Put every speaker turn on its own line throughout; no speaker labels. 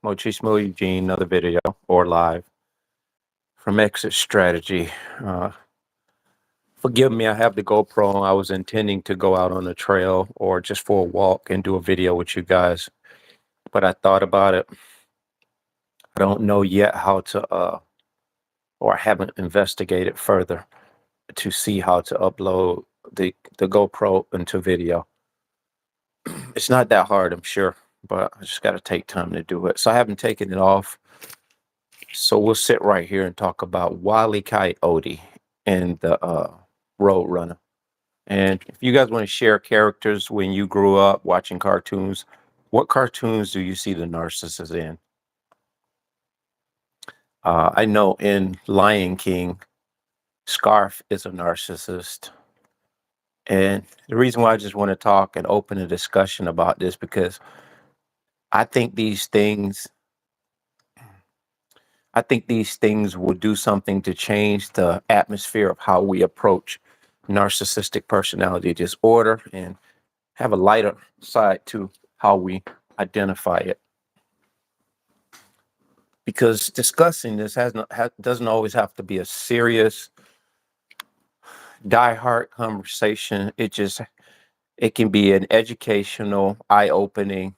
Mochismo Eugene, another video or live from Exit Strategy. Uh, Forgive me, I have the GoPro. I was intending to go out on a trail or just for a walk and do a video with you guys, but I thought about it. I don't know yet how to, or I haven't investigated further to see how to upload the GoPro into video. It's not that hard, I'm sure, but I just got to take time to do it. So I haven't taken it off. So we'll sit right here and talk about Wile Coyote and the Road Runner. And if you guys want to share characters when you grew up watching cartoons, what cartoons do you see the narcissist in? I know in Lion King, Scarf is a narcissist. And the reason why I just want to talk and open a discussion about this, because I think these things will do something to change the atmosphere of how we approach narcissistic personality disorder and have a lighter side to how we identify it. Because discussing this doesn't always have to be a serious, die-hard conversation. It can be an educational, eye-opening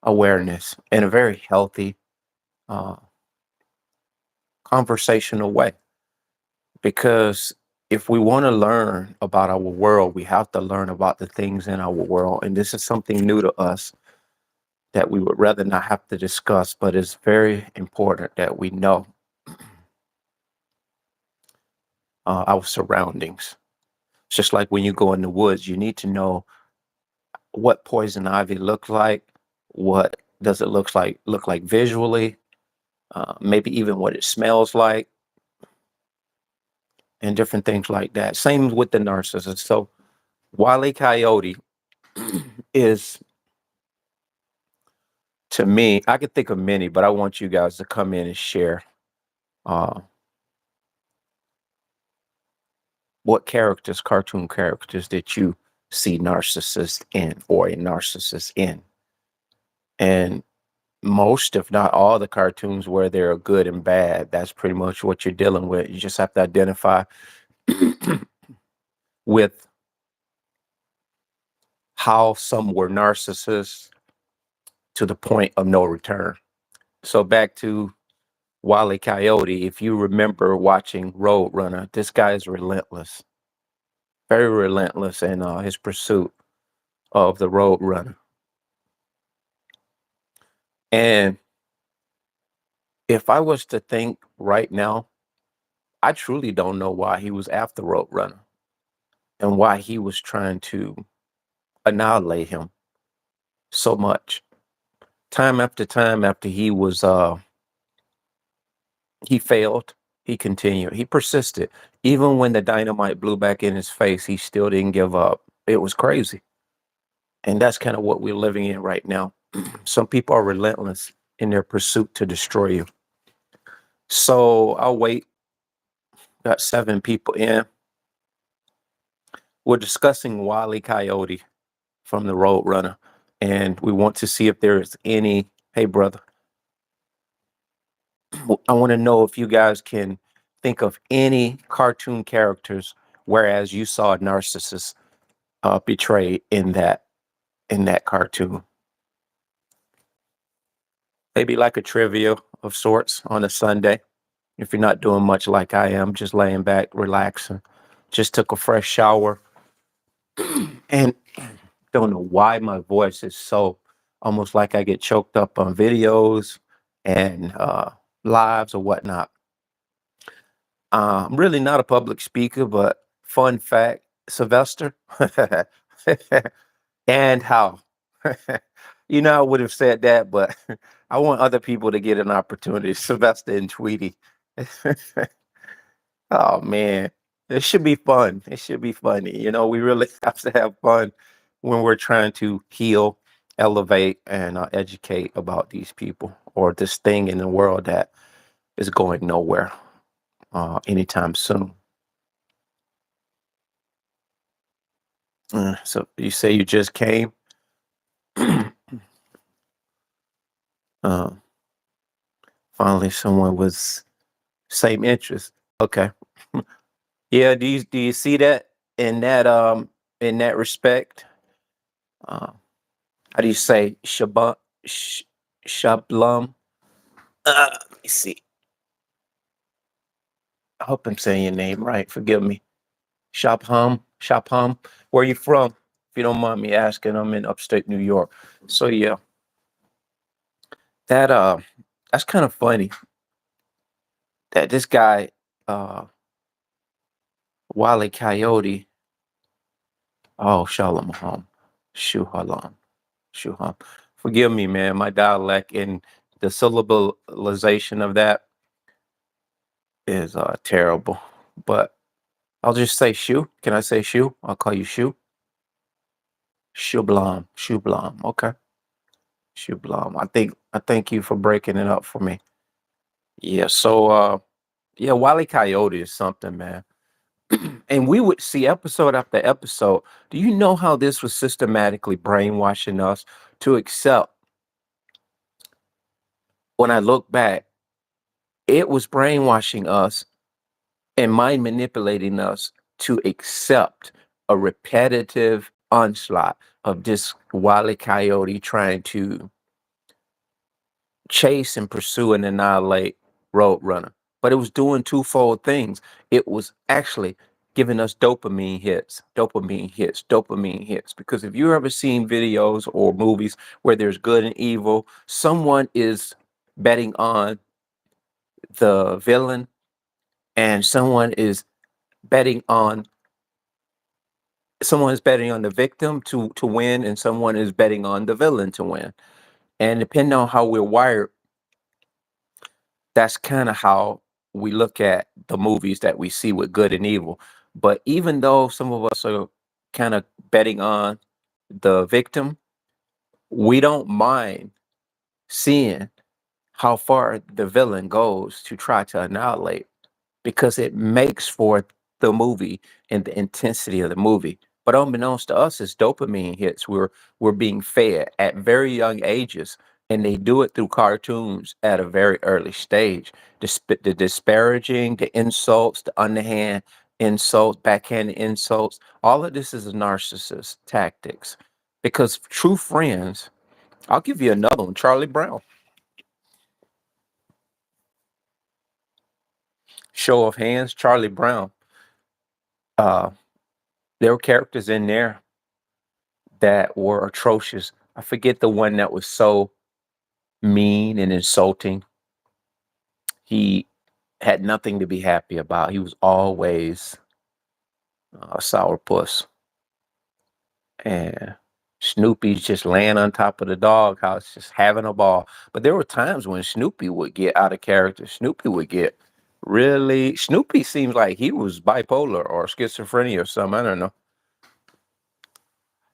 awareness in a very healthy, uh, conversational way. Because if we want to learn about our world, we have to learn about the things in our world. And this is something new to us that we would rather not have to discuss, but it's very important that we know our surroundings. It's just like when you go in the woods, you need to know what poison ivy looks like, what does it look like visually, maybe even what it smells like, and different things like that. Same with the narcissist. So Wile Coyote is, to me, I could think of many, but I want you guys to come in and share uh, what characters, cartoon characters, that you see narcissist in or a narcissist in. And most, if not all, the cartoons where they're good and bad, that's pretty much what you're dealing with. You just have to identify with how some were narcissists to the point of no return. So back to Wile Coyote, if you remember watching Road Runner, this guy is relentless, very relentless in his pursuit of the Road Runner. And if I was to think right now, I truly don't know why he was after Road Runner and why he was trying to annihilate him so much. Time after he was he failed, he continued, he persisted. Even when the dynamite blew back in his face, he still didn't give up. It was crazy. And that's kind of what we're living in right now. Some people are relentless in their pursuit to destroy you. So I'll wait. Got 7 people in. We're discussing Wile Coyote from the Road Runner, and we want to see if there is any. Hey, brother, I want to know if you guys can think of any cartoon characters, whereas you saw a narcissist betrayed in that cartoon. Maybe like a trivia of sorts on a Sunday. If you're not doing much like I am, just laying back, relaxing, just took a fresh shower, and don't know why my voice is so almost like I get choked up on videos and lives or whatnot. I'm really not a public speaker, but fun fact, Sylvester and how. I would have said that, but I want other people to get an opportunity. Sylvester and Tweety. Oh man, it should be fun. It should be funny. We really have to have fun when we're trying to heal, elevate, and educate about these people or this thing in the world that is going nowhere anytime soon. So you say you just came. Um, Finally, someone with same interest. Okay. Yeah. Do you see that in that respect? Uh, how do you say sh- shablum? Let me see. I hope I'm saying your name right. Forgive me. Shapham. Where you from? If you don't mind me asking, I'm in upstate New York. So yeah, that that's kind of funny that this guy, uh, Wally Coyote. Oh, Shalom. Shuhalam. Shuham. Forgive me, man. My dialect and the syllabalization of that is terrible. But I'll just say shoe. Can I say shoe? I'll call you shoe. Shublam. Shublam. Okay. Shublam. I thank you for breaking it up for me. Yeah. So yeah, Wally Coyote is something, man. And we would see episode after episode. Do you know how this was systematically brainwashing us to accept? When I look back, it was brainwashing us and mind manipulating us to accept a repetitive onslaught of this wily coyote trying to chase and pursue and annihilate Roadrunner. But it was doing twofold things. It was actually giving us dopamine hits, dopamine hits, dopamine hits. Because if you ever seen videos or movies where there's good and evil, someone is betting on the villain and betting on someone is betting on the victim to win and someone is betting on the villain to win. And depending on how we're wired, that's kind of how we look at the movies that we see with good and evil. But even though some of us are kind of betting on the victim, we don't mind seeing how far the villain goes to try to annihilate because it makes for the movie and the intensity of the movie. But unbeknownst to us, it's dopamine hits. We're being fed at very young ages, and they do it through cartoons at a very early stage. The disparaging, the insults, the underhand insults, backhand insults. All of this is a narcissist tactics. Because true friends, I'll give you another one, Charlie Brown. Show of hands, Charlie Brown. Uh, there were characters in there that were atrocious. I forget the one that was so mean and insulting. He had nothing to be happy about. He was always a sourpuss. And Snoopy's just laying on top of the doghouse, just having a ball. But there were times when Snoopy would get out of character. Snoopy seems like he was bipolar or schizophrenia or something. I don't know.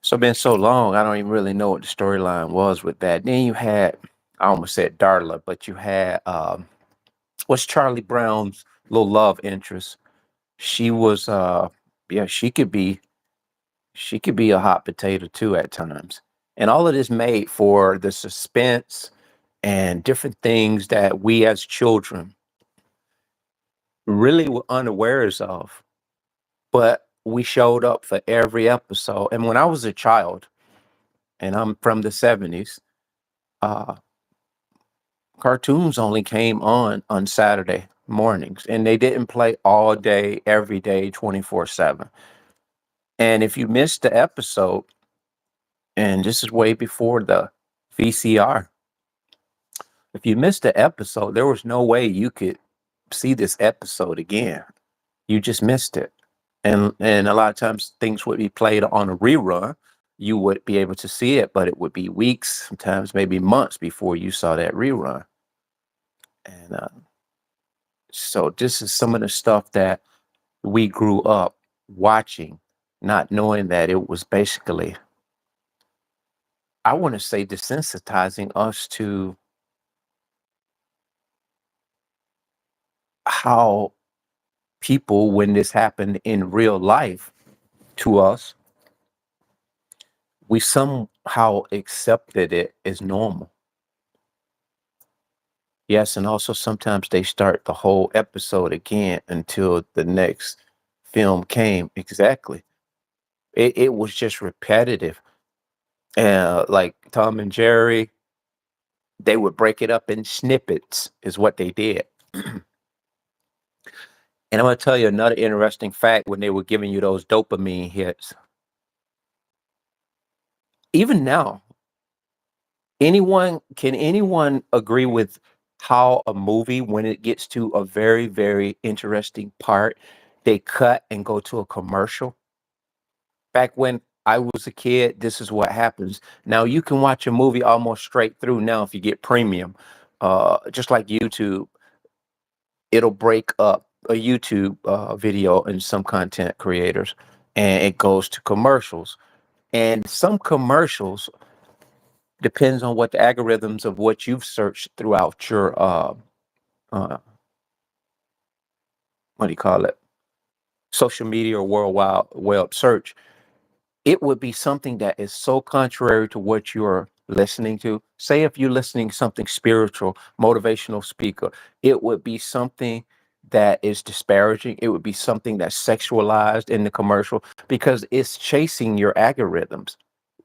So been so long, I don't even really know what the storyline was with that. Then you had, I almost said Darla, but you had what's Charlie Brown's little love interest? She was yeah, she could be a hot potato too at times. And all of this made for the suspense and different things that we as children really were unawares of. But we showed up for every episode. And when I was a child, and I'm from the 70s, uh, cartoons only came on Saturday mornings, and they didn't play all day, every day, 24/7. And if you missed the episode, and this is way before the VCR, if you missed the episode, there was no way you could see this episode again. You just missed it. And a lot of times things would be played on a rerun. You would be able to see it, but it would be weeks, sometimes maybe months before you saw that rerun. And so this is some of the stuff that we grew up watching, not knowing that it was basically, I want to say, desensitizing us to how people, when this happened in real life to us, we somehow accepted it as normal. Yes, and also sometimes they start the whole episode again until the next film came. Exactly. It was just repetitive. Like Tom and Jerry, they would break it up in snippets, is what they did. And I'm gonna tell you another interesting fact when they were giving you those dopamine hits. Even now, anyone agree with how a movie, when it gets to a very, very interesting part, they cut and go to a commercial? Back when I was a kid, this is what happens. Now you can watch a movie almost straight through now if you get premium. Just like YouTube, it'll break up a YouTube video in some content creators and it goes to commercials. And some commercials depends on what the algorithms of what you've searched throughout your uh what do you call it? Social media or worldwide web search. It would be something that is so contrary to what you're listening to. Say if you're listening to something spiritual, motivational speaker, it would be something that is disparaging. It would be something that's sexualized in the commercial because it's chasing your algorithms,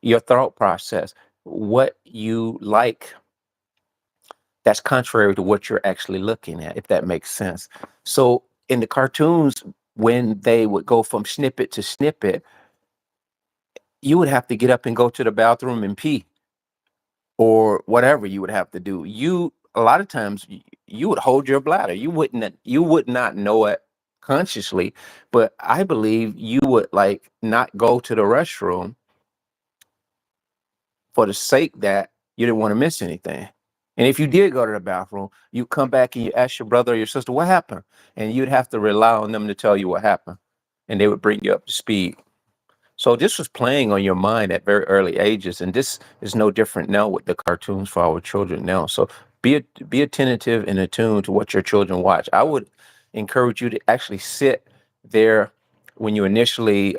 your thought process, what you like. That's contrary to what you're actually looking at, if that makes sense. So in the cartoons, when they would go from snippet to snippet, you would have to get up and go to the bathroom and pee or whatever you would have to do. You a lot of times you would hold your bladder. You would not know it consciously, but I believe you would like not go to the restroom for the sake that you didn't want to miss anything. And if you did go to the bathroom, you come back and you ask your brother or your sister what happened, and you'd have to rely on them to tell you what happened, and they would bring you up to speed. So this was playing on your mind at very early ages, and this is no different now with the cartoons for our children now. So be attentive and attuned to what your children watch. I would encourage you to actually sit there when you initially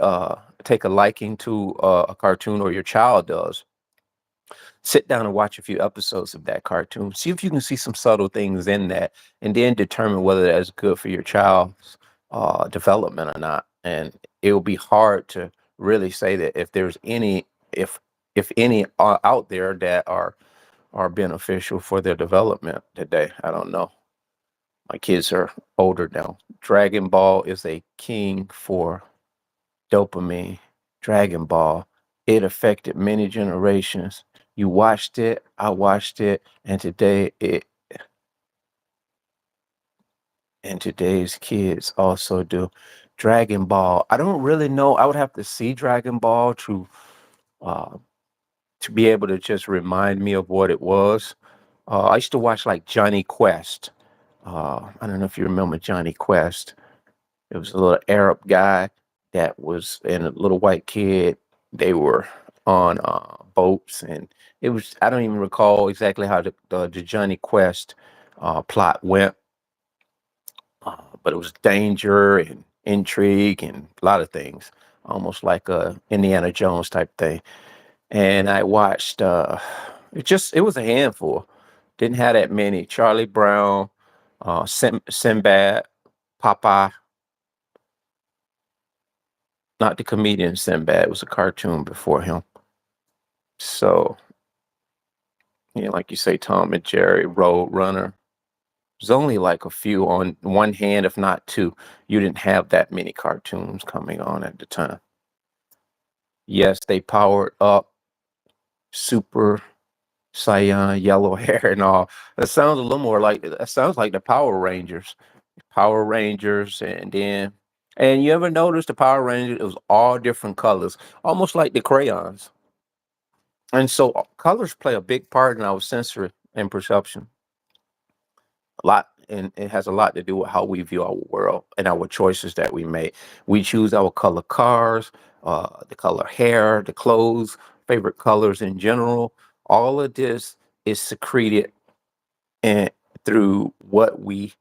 take a liking to a cartoon or your child does. Sit down and watch a few episodes of that cartoon. See if you can see some subtle things in that, and then determine whether that's good for your child's development or not. And it will be hard to really say that if there's any, if any are out there that are beneficial for their development today. I don't know. My kids are older now. Dragon Ball is a king for dopamine. Dragon Ball. It affected many generations. You watched it, I watched it, and today's kids also do. Dragon Ball. I don't really know. I would have to see Dragon Ball uh to be able to just remind me of what it was. I used to watch like Johnny Quest. I don't know if you remember Johnny Quest. It was a little Arab guy that was and a little white kid. They were on boats, and it was. I don't even recall exactly how the Johnny Quest plot went, but it was danger and intrigue and a lot of things, almost like a Indiana Jones type thing. And I watched. It was a handful. Didn't have that many. Charlie Brown, Sinbad, Popeye. Not the comedian Sinbad. It was a cartoon before him. So, like you say, Tom and Jerry, Road Runner. There's only like a few on one hand, if not two. You didn't have that many cartoons coming on at the time. Yes, they powered up Super Saiyan, yellow hair and all. That sounds a little more like that sounds like the Power Rangers. Power Rangers, and you ever notice the Power Rangers? It was all different colors, almost like the crayons. And so colors play a big part in our sensory and perception. A lot, and it has a lot to do with how we view our world and our choices that we make. We choose our color cars, the color hair, the clothes, favorite colors in general. All of this is secreted and through what we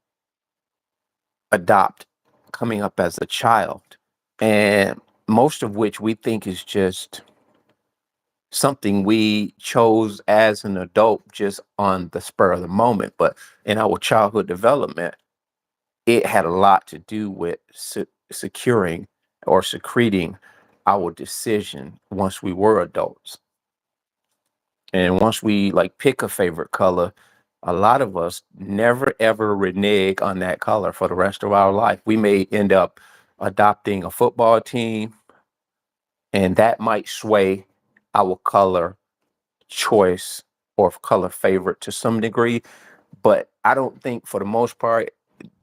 adopt coming up as a child, and most of which we think is just something we chose as an adult just on the spur of the moment. But in our childhood development, it had a lot to do with securing or secreting our decision once we were adults. And once we like pick a favorite color, a lot of us never ever renege on that color for the rest of our life. We may end up adopting a football team, and that might sway our color choice or color favorite to some degree. But I don't think for the most part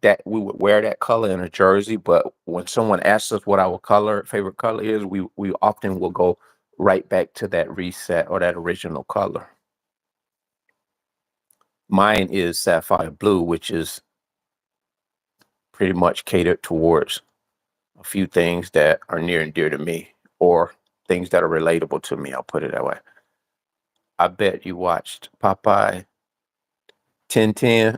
that we would wear that color in a jersey. But when someone asks us what our favorite color is, we often will go right back to that reset or that original color. Mine is sapphire blue, which is pretty much catered towards a few things that are near and dear to me, or things that are relatable to me. I'll put it that way. I bet you watched Popeye, 1010,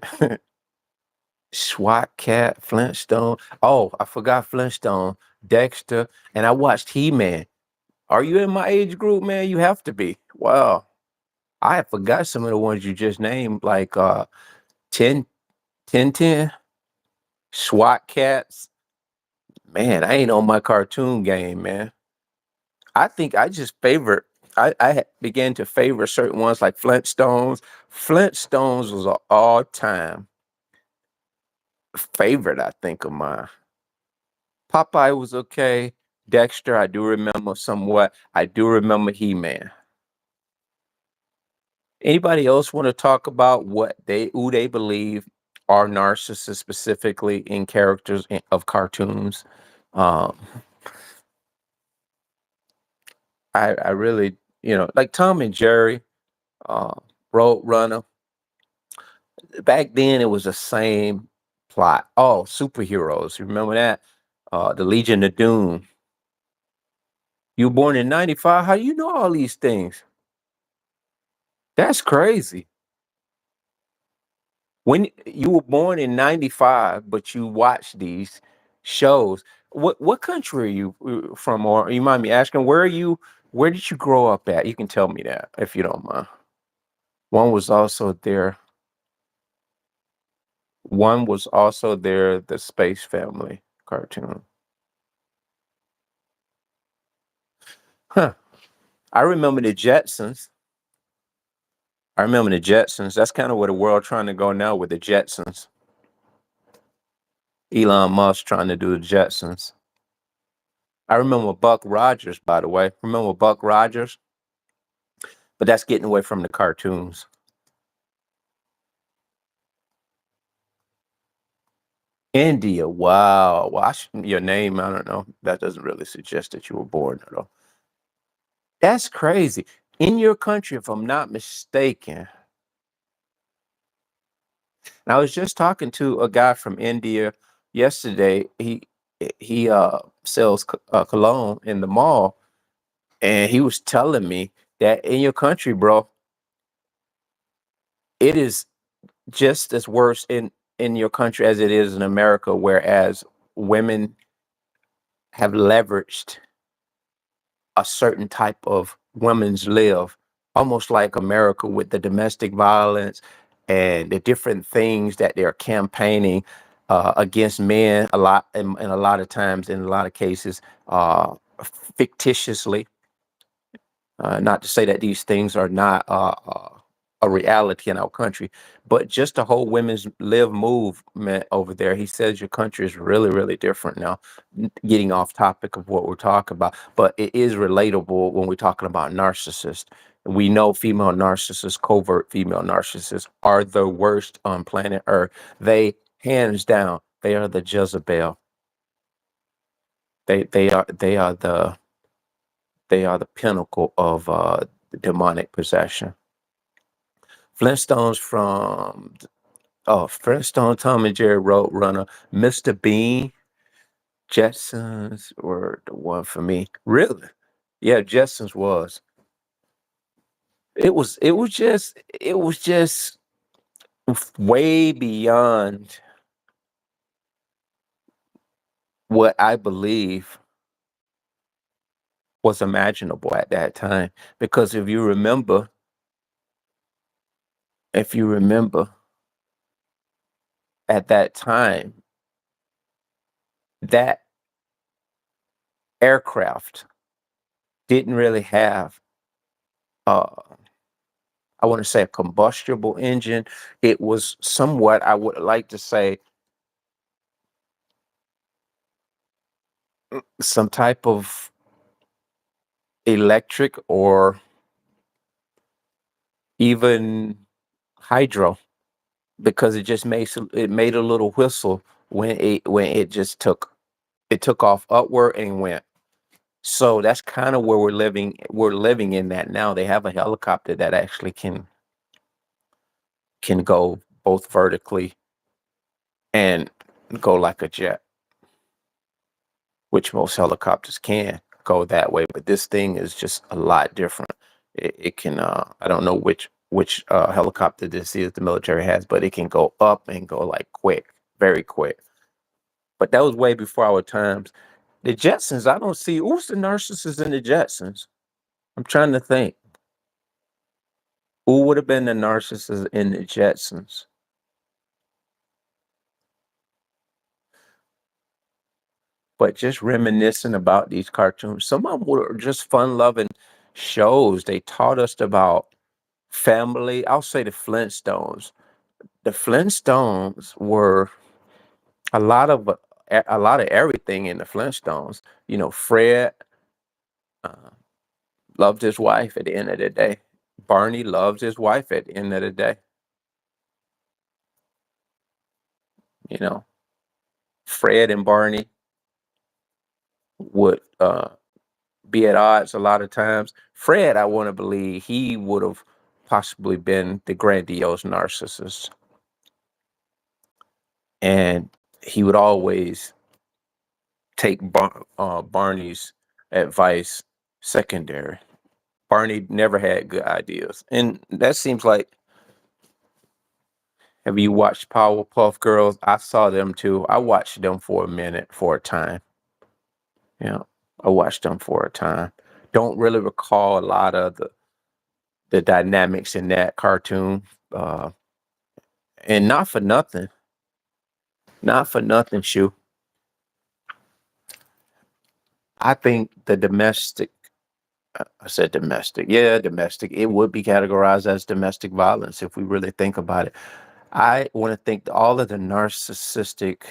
SWAT Cat, Flintstone. Oh, I forgot Flintstone, Dexter, and I watched He-Man. Are you in my age group, man? You have to be. Wow. I forgot some of the ones you just named, like 10, 10, SWAT Cats. Man, I ain't on my cartoon game, man. I think I just favorite. Began to favor certain ones like Flintstones. Flintstones was an all-time favorite, I think, of mine. Popeye was okay. Dexter, I do remember somewhat. I do remember He-Man. Anybody else want to talk about who they believe are narcissists specifically in characters of cartoons? Um, I really, like Tom and Jerry, uh, Roadrunner. Back then, it was the same plot. Oh, superheroes! You remember that? The Legion of Doom. You were born in '95. How do you know all these things? That's crazy. When you were born in '95, but you watched these shows, what country are you from? Or you mind me asking, where are you? Where did you grow up at? You can tell me that if you don't mind. One was also there. One was also there. The Space Family cartoon. Huh. I remember the Jetsons. I remember the Jetsons. That's kind of where the world trying to go now with the Jetsons. Elon Musk trying to do the Jetsons. I remember Buck Rogers, by the way. Remember Buck Rogers? But that's getting away from the cartoons. India, wow. Well, your name, I don't know. That doesn't really suggest that you were born at all. That's crazy. In your country, if I'm not mistaken, and I was just talking to a guy from India yesterday. He sells cologne in the mall, and he was telling me that in your country, bro, it is just as worse in your country as it is in America, whereas women have leveraged a certain type of women's live, almost like America with the domestic violence and the different things that they're campaigning against men a lot, and a lot of times, in a lot of cases, fictitiously. Not to say that these things are not a reality in our country, but just the whole women's live movement over there. He says your country is really, really different now. Getting off topic of what we're talking about, but it is relatable when we're talking about narcissists. We know female narcissists, covert female narcissists, are the worst on planet Earth. They, hands down, they are the Jezebel. They are the pinnacle of demonic possession. Flintstones from Flintstone, Tom and Jerry, Roadrunner, Mr. Bean, Jetsons were the one for me. Really? Yeah, Jetsons was. It was just way beyond what I believe was imaginable at that time. Because if you remember at that time, that aircraft didn't really have, uh, I want to say, a combustible engine. It was somewhat, I would like to say, some type of electric or even hydro, because it made a little whistle when it just took off upward and went. So that's kind of where we're living in that now. They have a helicopter that actually can go both vertically and go like a jet, which most helicopters can go that way. But this thing is just a lot different. It can, I don't know which helicopter this is the military has, but it can go up and go like quick, very quick. But that was way before our times. The Jetsons, I don't see who's the narcissist in the Jetsons. I'm trying to think. Who would have been the narcissist in the Jetsons? But just reminiscing about these cartoons, some of them were just fun-loving shows. They taught us about family. I'll say the Flintstones. The Flintstones were a lot of everything in the Flintstones. Fred uh, loved his wife at the end of the day. Barney loved his wife at the end of the day. You know, Fred and Barney would be at odds a lot of times. Fred, I want to believe he would have possibly been the grandiose narcissist, and he would always take Barney's advice secondary. Barney never had good ideas, and that seems like. Have you watched Powerpuff Girls? I saw them too. I watched them for a minute, for a time. Yeah, I watched them for a time. Don't really recall a lot of the dynamics in that cartoon. Uh, and not for nothing, Shu. I think the domestic, I said domestic, yeah, domestic, it would be categorized as domestic violence if we really think about it. I want to think all of the narcissistic,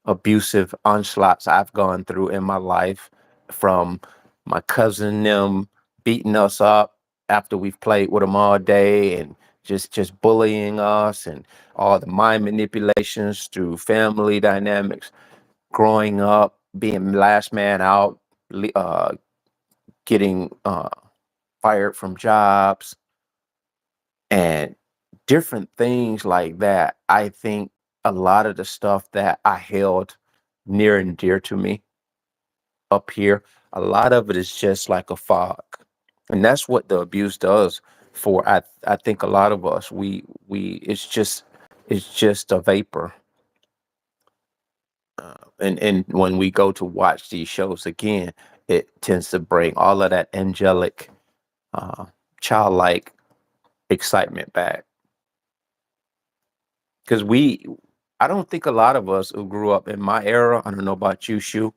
abusive onslaughts I've gone through in my life, from my cousin them beating us up after we've played with them all day and just bullying us, and all the mind manipulations through family dynamics, growing up being last man out, getting fired from jobs, and different things like that. I think a lot of the stuff that I held near and dear to me up here, a lot of it is just like a fog. And that's what the abuse does for I think a lot of us. We it's just a vapor. And when we go to watch these shows again, it tends to bring all of that angelic, uh, childlike excitement back. Because I don't think a lot of us who grew up in my era, I don't know about you, Shu,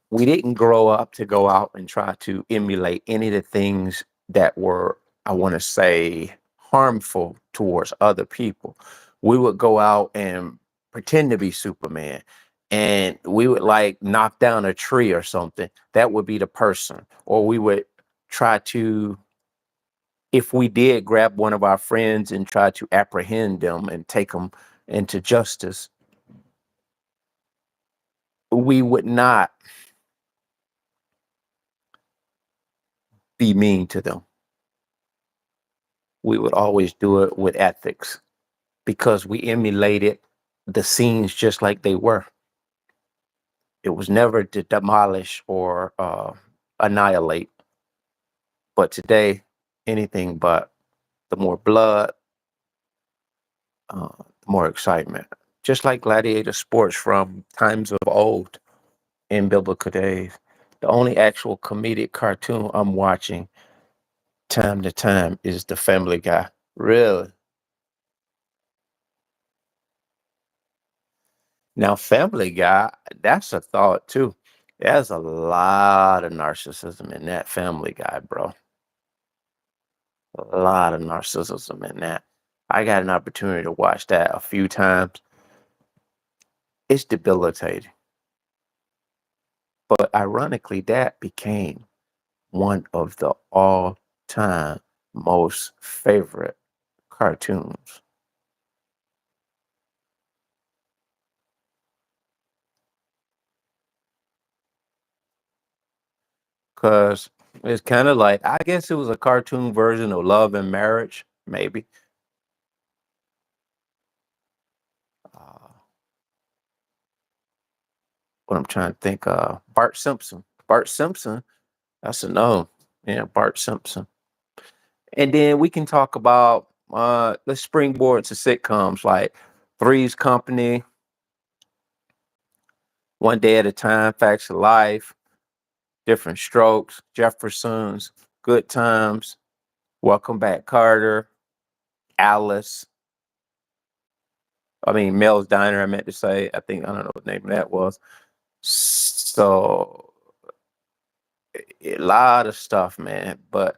we didn't grow up to go out and try to emulate any of the things that were, I want to say, harmful towards other people. We would go out and pretend to be Superman, and we would like knock down a tree or something. That would be the person. Or we would try to, if we did grab one of our friends and try to apprehend them and take them into justice, we would not be mean to them. We would always do it with ethics, because we emulated the scenes just like they were. It was never to demolish or annihilate. But today, anything but. The more blood, the more excitement. Just like gladiator sports from times of old in biblical days. The only actual comedic cartoon I'm watching time to time is The Family Guy. Really? Now, Family Guy, that's a thought too. There's a lot of narcissism in that Family Guy, bro. A lot of narcissism in that. I got an opportunity to watch that a few times. It's debilitating. But ironically, that became one of the all-time most favorite cartoons. Cause it's kind of like, I guess it was a cartoon version of Love and Marriage, maybe. Uh, what I'm trying to think, Bart Simpson. Bart Simpson, that's a known. Yeah, Bart Simpson. And then we can talk about let's springboard to sitcoms like Three's Company, One Day at a Time, Facts of Life, Different Strokes, Jeffersons, Good Times, Welcome Back Carter, Alice. I mean, Mel's Diner, I meant to say. I think, I don't know what the name of that was. So, a lot of stuff, man. But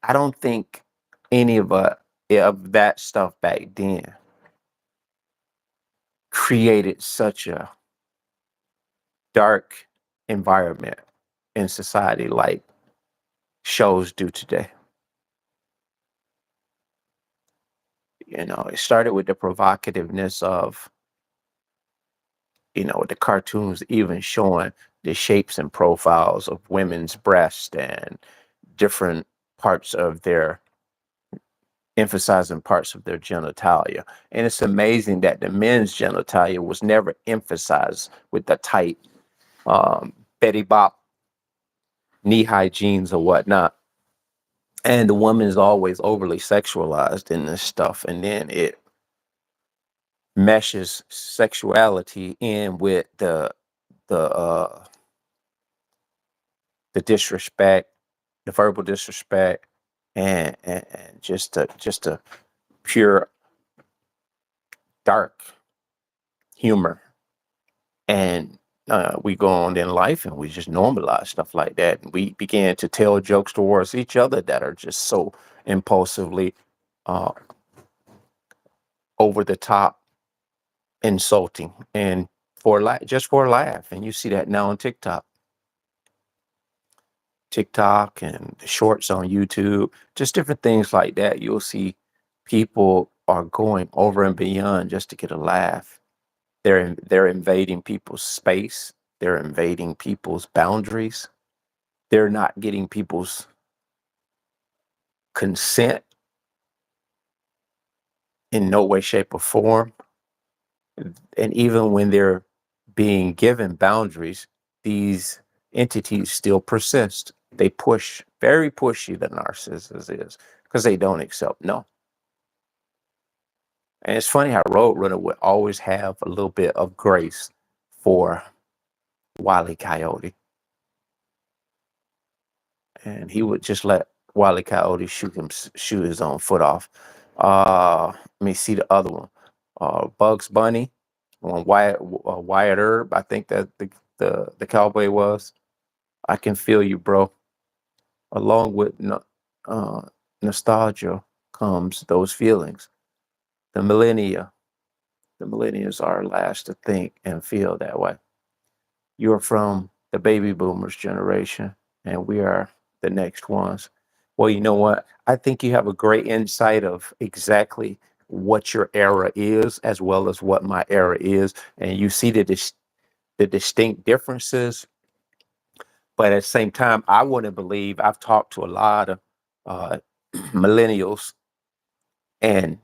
I don't think any of that stuff back then created such a dark environment in society like shows do today. You know, it started with the provocativeness of, the cartoons even showing the shapes and profiles of women's breasts and different parts of their emphasizing parts of their genitalia. And it's amazing that the men's genitalia was never emphasized with the tight Betty Bop knee high jeans or whatnot. And the woman is always overly sexualized in this stuff. And then it meshes sexuality in with the uh the disrespect, the verbal disrespect, and just a pure dark humor. And we go on in life and we just normalize stuff like that. And we began to tell jokes towards each other that are just so impulsively uh, over the top, insulting, and just for a laugh. And you see that now on TikTok and the shorts on YouTube, just different things like that. You'll see people are going over and beyond just to get a laugh. They're invading people's space. They're invading people's boundaries. They're not getting people's consent in no way, shape, or form. And even when they're being given boundaries, these entities still persist. They push, very pushy, the narcissist is, because they don't accept no. And it's funny how Roadrunner would always have a little bit of grace for Wile Coyote. And he would just let Wile Coyote shoot his own foot off. Let me see the other one. Bugs Bunny on Wyatt Earp. I think that the cowboy was. I can feel you, bro. Along with uh, nostalgia comes those feelings. The millennia, the millennials are last to think and feel that way. You're from the baby boomers generation, and we are the next ones. Well, you know what? I think you have a great insight of exactly what your era is, as well as what my era is, and you see the distinct differences. But at the same time, I wouldn't believe I've talked to a lot of uh, millennials, and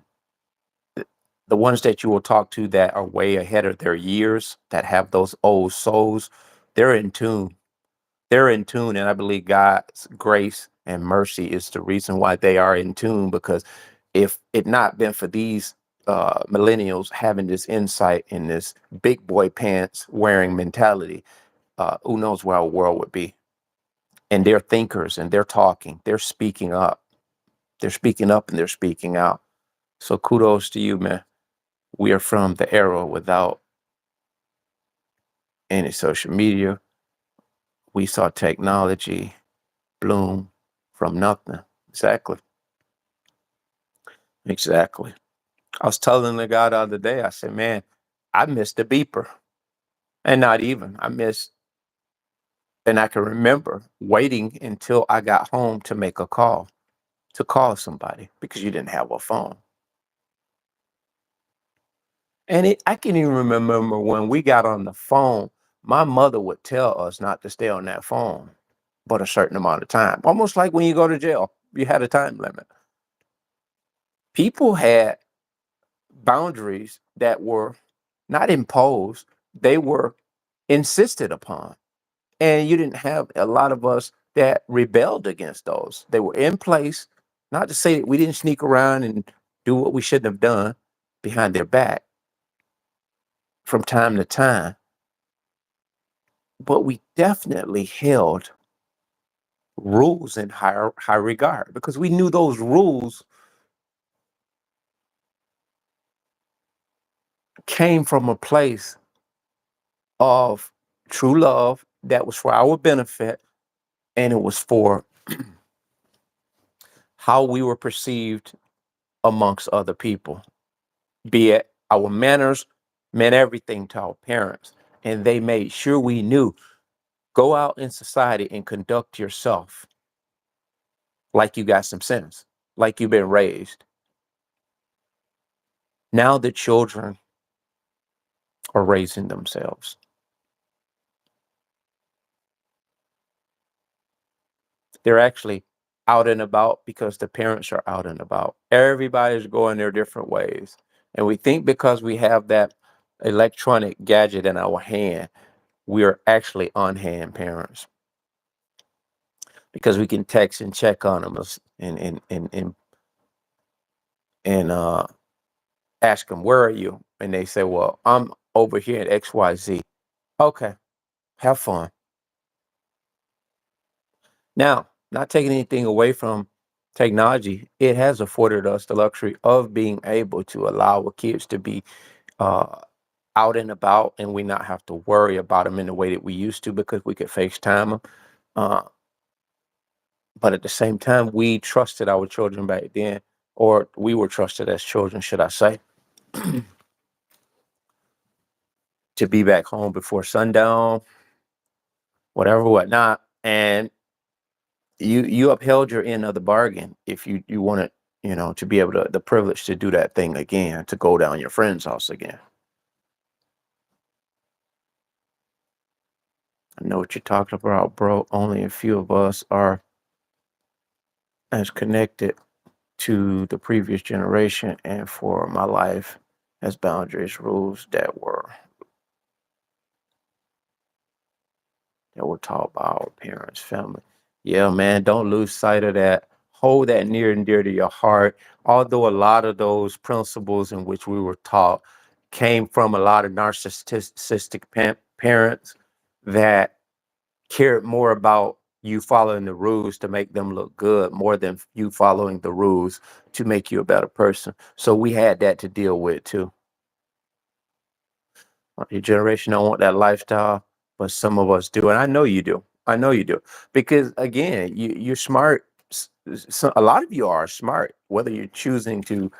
the ones that you will talk to that are way ahead of their years, that have those old souls, they're in tune. They're in tune, and I believe God's grace and mercy is the reason why they are in tune. Because if it not been for these millennials having this insight in this big boy pants wearing mentality, who knows where our world would be. And they're thinkers and they're talking, they're speaking up. They're speaking up and they're speaking out. So kudos to you, man. We are from the era without any social media. We saw technology bloom from nothing. Exactly. Exactly. I was telling the guy the other day, I said, man, I missed the beeper. And not even, I missed, and I can remember waiting until I got home to make a call, to call somebody because you didn't have a phone. And I can even remember when we got on the phone, my mother would tell us not to stay on that phone but a certain amount of time. Almost like when you go to jail, you had a time limit. People had boundaries that were not imposed, they were insisted upon. And you didn't have a lot of us that rebelled against those. They were in place, not to say that we didn't sneak around and do what we shouldn't have done behind their back from time to time, but we definitely held rules in high regard because we knew those rules came from a place of true love that was for our benefit, and it was for how we were perceived amongst other people, be it our manners meant everything to our parents, and they made sure we knew, go out in society and conduct yourself like you got some sense, like you've been raised. Now the children are raising themselves. They're actually out and about because the parents are out and about. Everybody's going their different ways. And we think because we have that electronic gadget in our hand, we are actually on hand parents because we can text and check on them and ask them, where are you? And they say, well, I'm over here at XYZ. Okay, have fun. Now, not taking anything away from technology, it has afforded us the luxury of being able to allow our kids to be uh, out and about, and we not have to worry about them in the way that we used to because we could FaceTime them. Uh, but at the same time, we trusted our children back then, or we were trusted as children, should I say, to be back home before sundown, whatever, whatnot. And you upheld your end of the bargain if you wanted, to be able to, the privilege to do that thing again, to go down your friend's house again. I know what you're talking about, bro. Only a few of us are as connected to the previous generation, and for my life as boundaries, rules that were taught by our parents, family. Yeah, man, don't lose sight of that. Hold that near and dear to your heart. Although a lot of those principles in which we were taught came from a lot of narcissistic parents that cared more about you following the rules to make them look good more than you following the rules to make you a better person. So we had that to deal with too. Your generation don't want that lifestyle, but some of us do, and I know you do. I know you do because again, you're smart. So a lot of you are smart, whether you're choosing to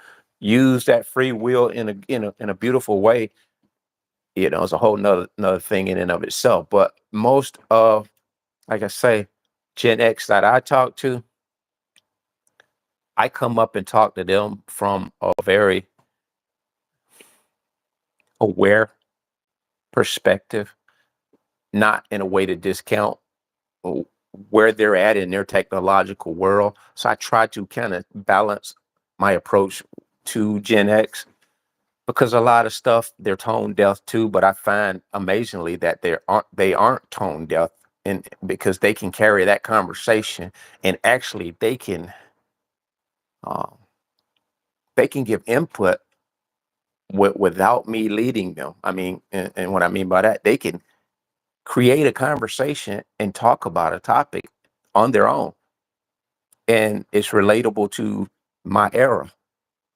use that free will in a beautiful way. It's a whole another thing in and of itself. But most of, like I say, Gen X that I talk to, I come up and talk to them from a very aware perspective, not in a way to discount where they're at in their technological world. So I try to kind of balance my approach to Gen X because a lot of stuff they're tone deaf too, but I find amazingly that they aren't tone deaf, and because they can carry that conversation and actually um, they can give input without me leading them. I mean, and what I mean by that, they can create a conversation and talk about a topic on their own. And it's relatable to my era.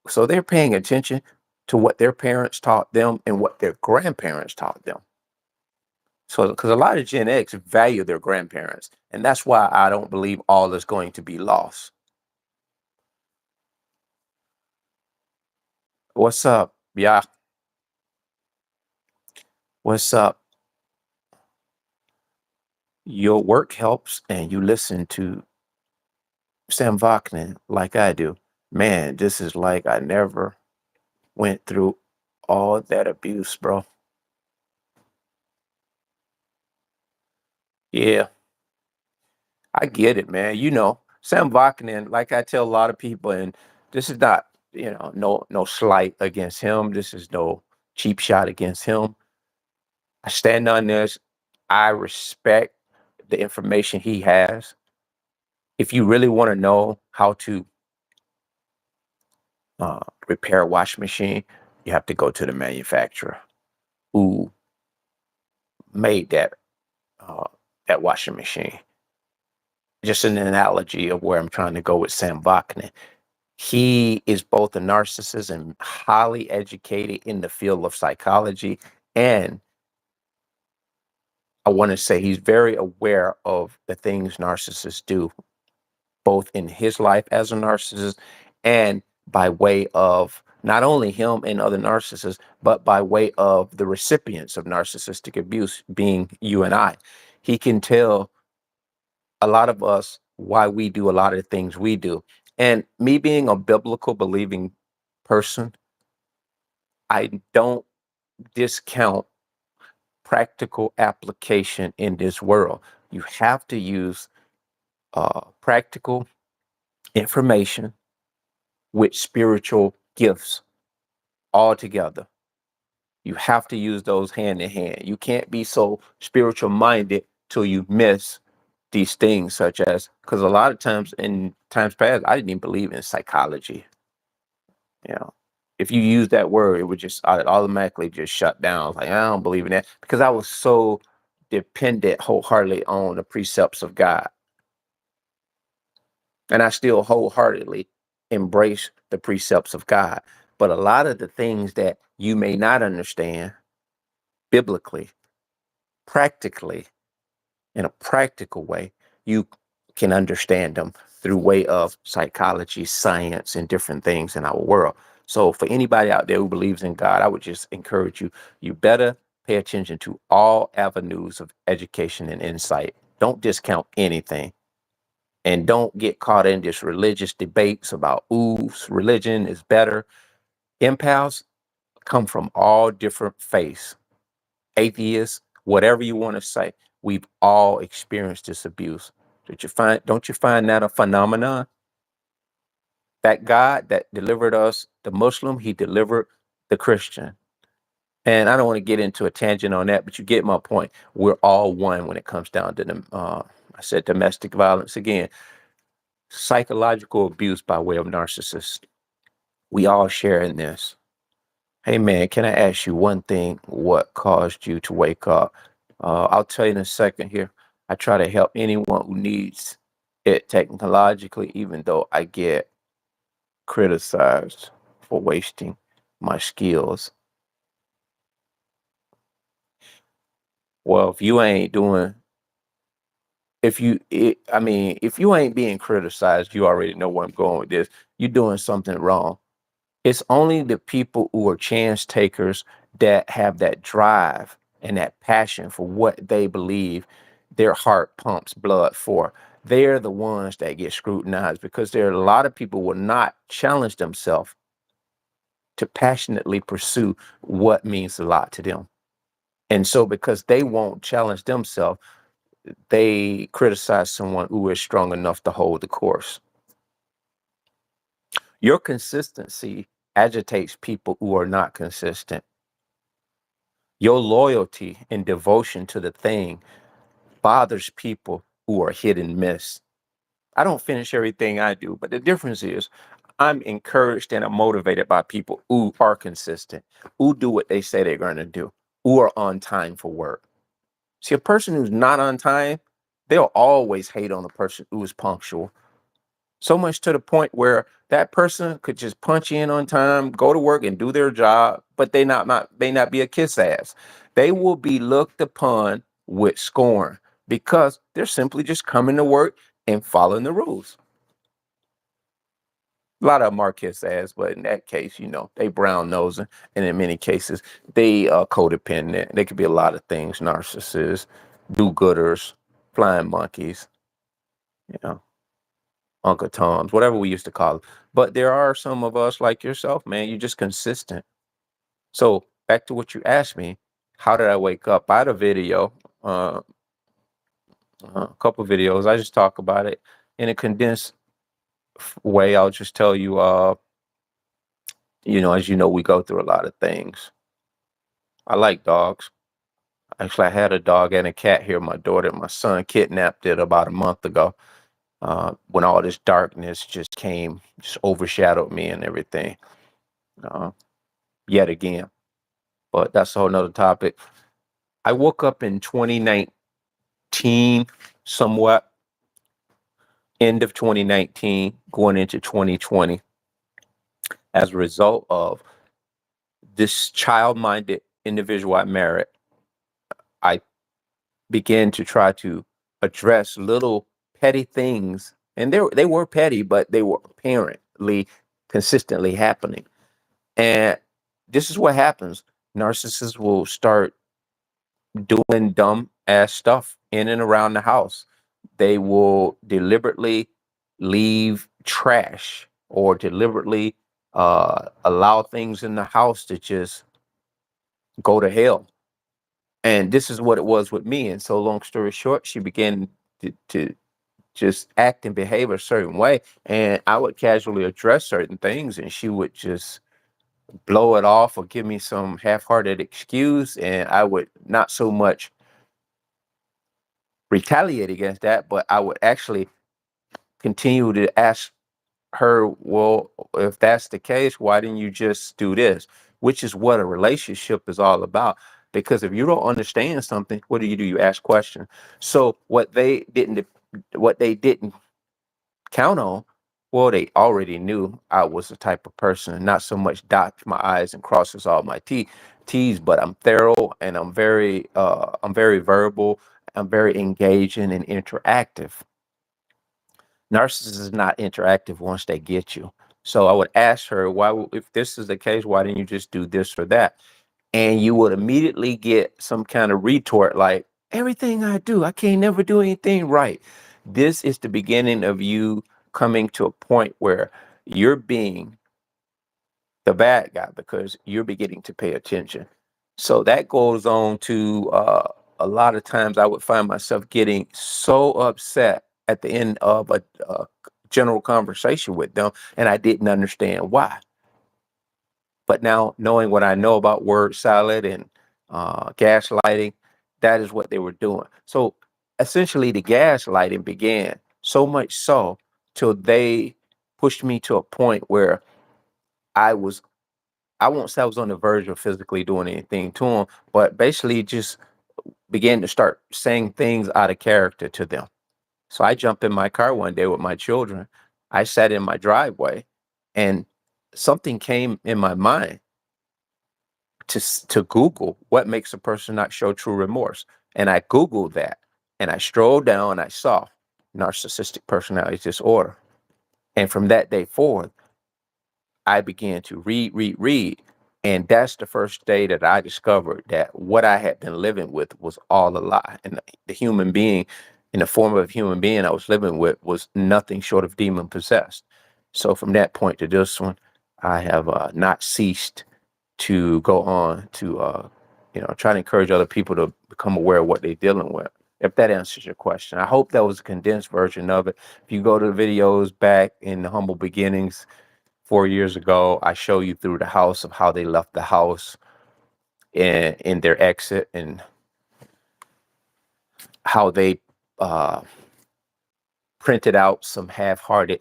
So they're paying attention to what their parents taught them and what their grandparents taught them. So, because a lot of Gen X value their grandparents, and that's why I don't believe all is going to be lost. What's up? Yeah. What's up? Your work helps, and you listen to Sam Vaknin like I do. Man, this is like I never went through all that abuse, bro. Yeah, I get it, man. Sam Vaknin, like I tell a lot of people, and this is not, no slight against him. This is no cheap shot against him. I stand on this. I respect the information he has. If you really want to know how to repair a washing machine, you have to go to the manufacturer who made uh, that washing machine. Just an analogy of where I'm trying to go with Sam Vaknin. He is both a narcissist and highly educated in the field of psychology. And I want to say he's very aware of the things narcissists do, both in his life as a narcissist and by way of not only him and other narcissists, but by way of the recipients of narcissistic abuse, being you and I. He can tell a lot of us why we do a lot of the things we do. And me being a biblical believing person, I don't discount practical application in this world. You have to use practical information with spiritual gifts all together. You have to use those hand in hand. You can't be so spiritual minded till you miss these things, such as, because a lot of times in times past, I didn't even believe in psychology. You know, if you use that word, it would just automatically just shut down. Like, I don't believe in that, because I was so dependent wholeheartedly on the precepts of God. And I still wholeheartedly embrace the precepts of God. But a lot of the things that you may not understand biblically, practically, in a practical way, you can understand them through way of psychology, science, and different things in our world. So for anybody out there who believes in God, I would just encourage you, you better pay attention to all avenues of education and insight. Don't discount anything. And don't get caught in just religious debates about, ooh, religion is better. Empaths come from all different faiths, atheists, whatever you want to say. We've all experienced this abuse. Don't you find that a phenomenon? That God that delivered us, the Muslim, he delivered the Christian. And I don't want to get into a tangent on that, but you get my point. We're all one when it comes down to I said domestic violence again, psychological abuse by way of narcissists. We all share in this. Hey man, can I ask you one thing? What caused you to wake up? I'll tell you in a second here. I try to help anyone who needs it technologically, even though I get criticized for wasting my skills. Well, if you ain't doing, if you ain't being criticized, you already know where I'm going with this. You're doing something wrong. It's only the people who are chance takers that have that drive and that passion for what they believe their heart pumps blood for. They're the ones that get scrutinized, because there are a lot of people who will not challenge themselves to passionately pursue what means a lot to them. And so because they won't challenge themselves, they criticize someone who is strong enough to hold the course. Your consistency agitates people who are not consistent. Your loyalty and devotion to the thing bothers people who are hit and miss. I don't finish everything I do, but the difference is I'm encouraged and I'm motivated by people who are consistent, who do what they say they're going to do, who are on time for work. See, a person who's not on time, they'll always hate on a person who is punctual. So much to the point where that person could just punch in on time, go to work and do their job, but they may not be a kiss ass. They will be looked upon with scorn because they're simply just coming to work and following the rules. A lot of them are kiss ass, but in that case, they brown nosing, and in many cases, they codependent. They could be a lot of things: narcissists, do-gooders, flying monkeys, you know, Uncle Toms, whatever we used to call them. But there are some of us like yourself, man. You're just consistent. So back to what you asked me, how did I wake up? I had a video, uh, a couple videos. I just talk about it in a condensed way. I'll just tell you, as you know, we go through a lot of things. I like dogs. Actually, I had a dog and a cat here. My daughter and my son kidnapped it about a month ago, when all this darkness just overshadowed me and everything, uh, yet again. But that's a whole nother topic. I woke up in 2019, somewhat, end of 2019, going into 2020, as a result of this child-minded individual I married. I began to try to address little petty things, and they were petty, but they were apparently consistently happening. And this is what happens: narcissists will start doing dumb ass stuff in and around the house. They will deliberately leave trash or deliberately allow things in the house to just go to hell. And this is what it was with me. And so, long story short, she began to just act and behave a certain way. And I would casually address certain things, and she would just blow it off or give me some half-hearted excuse. And I would not so much retaliate against that, but I would actually continue to ask her, well, if that's the case, why didn't you just do this? Which is what a relationship is all about. Because if you don't understand something, what do? You ask questions. So what they didn't count on, well, they already knew I was the type of person, not so much dots my I's and crosses all my T's, but I'm thorough and I'm very verbal, I'm very engaging and interactive. Narcissists is not interactive once they get you. So I would ask her, if this is the case, why didn't you just do this or that? And you would immediately get some kind of retort like, everything I do, I can't never do anything right. This is the beginning of you coming to a point where you're being the bad guy because you're beginning to pay attention. So that goes on to a lot of times I would find myself getting so upset at the end of a general conversation with them, and I didn't understand why. But now, knowing what I know about word salad and gaslighting, that is what they were doing. So essentially, the gaslighting began so much so till they pushed me to a point where I was, I won't say I was on the verge of physically doing anything to them, but basically just began to start saying things out of character to them. So I jumped in my car one day with my children. I sat in my driveway, and something came in my mind to Google what makes a person not show true remorse. And I Googled that, and I strolled down and I saw narcissistic personality disorder. And from that day forward, I began to read. And that's the first day that I discovered that what I had been living with was all a lie. And the human being, in the form of a human being I was living with, was nothing short of demon possessed. So from that point to this one, I have not ceased to go on to, try to encourage other people to become aware of what they're dealing with. If that answers your question, I hope that was a condensed version of it. If you go to the videos back in the humble beginnings, 4 years ago, I show you through the house of how they left the house and in their exit, and how they uh, printed out some half-hearted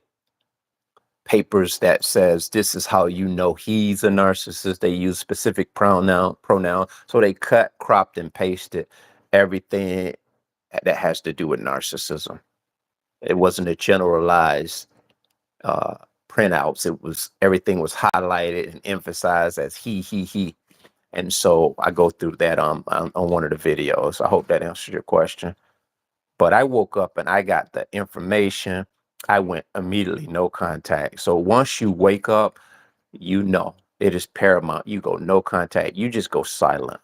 papers that says this is how you know he's a narcissist. They use specific pronoun, so they cut, cropped, and pasted everything that has to do with narcissism. It wasn't a generalized uh, printouts. It was everything was highlighted and emphasized as he. And so I go through that on one of the videos. I hope that answers your question. But I woke up and I got the information. I went immediately, no contact. So once you wake up, you know it is paramount. You go no contact. You just go silent.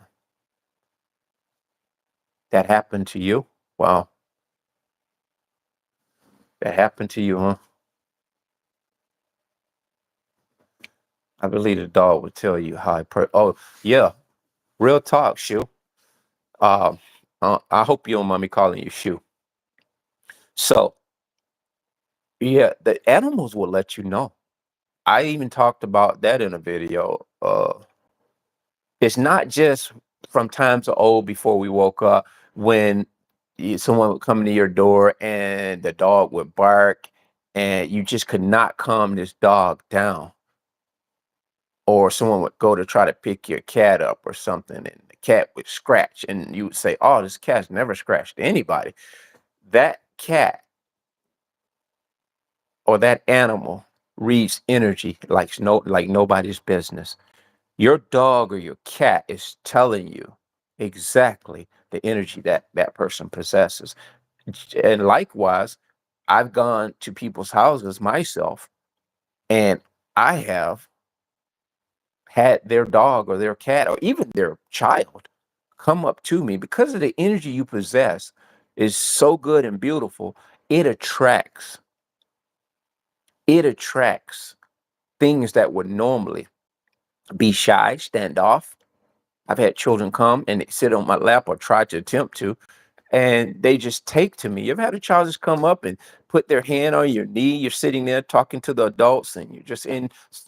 That happened to you? Wow. That happened to you, huh? I believe the dog would tell you how oh, yeah. Real talk, Shu. Um, I hope you don't mind me calling you Shu. So, yeah, the animals will let you know. I even talked about that in a video. It's not just from times of old before we woke up when someone would come into your door and the dog would bark and you just could not calm this dog down. Or someone would go to try to pick your cat up or something and the cat would scratch and you would say, oh, this cat's never scratched anybody. That cat or that animal reads energy like nobody's business. Your dog or your cat is telling you exactly the energy that that person possesses. And likewise, I've gone to people's houses myself, and I have had their dog or their cat or even their child come up to me because of the energy you possess is so good and beautiful. It attracts. It attracts things that would normally be shy, stand off. I've had children come and they sit on my lap or try to attempt to, and they just take to me. You ever had a child just come up and put their hand on your knee? You're sitting there talking to the adults, and you're just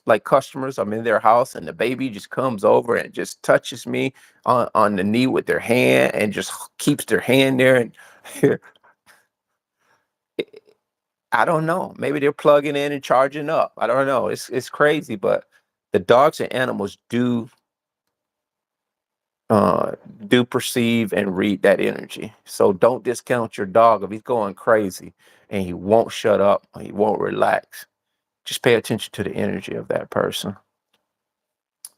like customers. I'm in their house, and the baby just comes over and just touches me on the knee with their hand and just keeps their hand there. And I don't know. Maybe they're plugging in and charging up. I don't know. It's crazy, but the dogs and animals uh do perceive and read that energy. So don't discount your dog if he's going crazy and he won't shut up or he won't relax. Just pay attention to the energy of that person.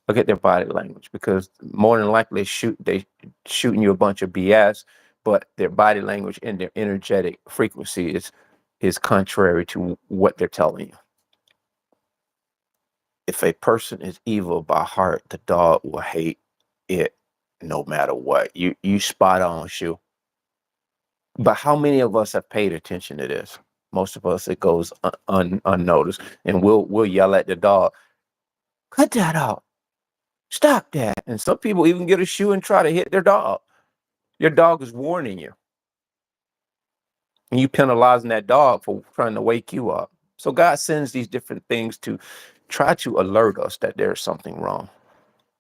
Look at their body language because more than likely they shooting you a bunch of BS, but their body language and their energetic frequency is contrary to what they're telling you. If a person is evil by heart, the dog will hate it no matter what. You spot on, Shu. But how many of us have paid attention to this? Most of us, it goes unnoticed, and we'll yell at the dog, "Cut that out! Stop that!" And some people even get a shoe and try to hit their dog. Your dog is warning you, and you penalizing that dog for trying to wake you up. So God sends these different things to try to alert us that there's something wrong.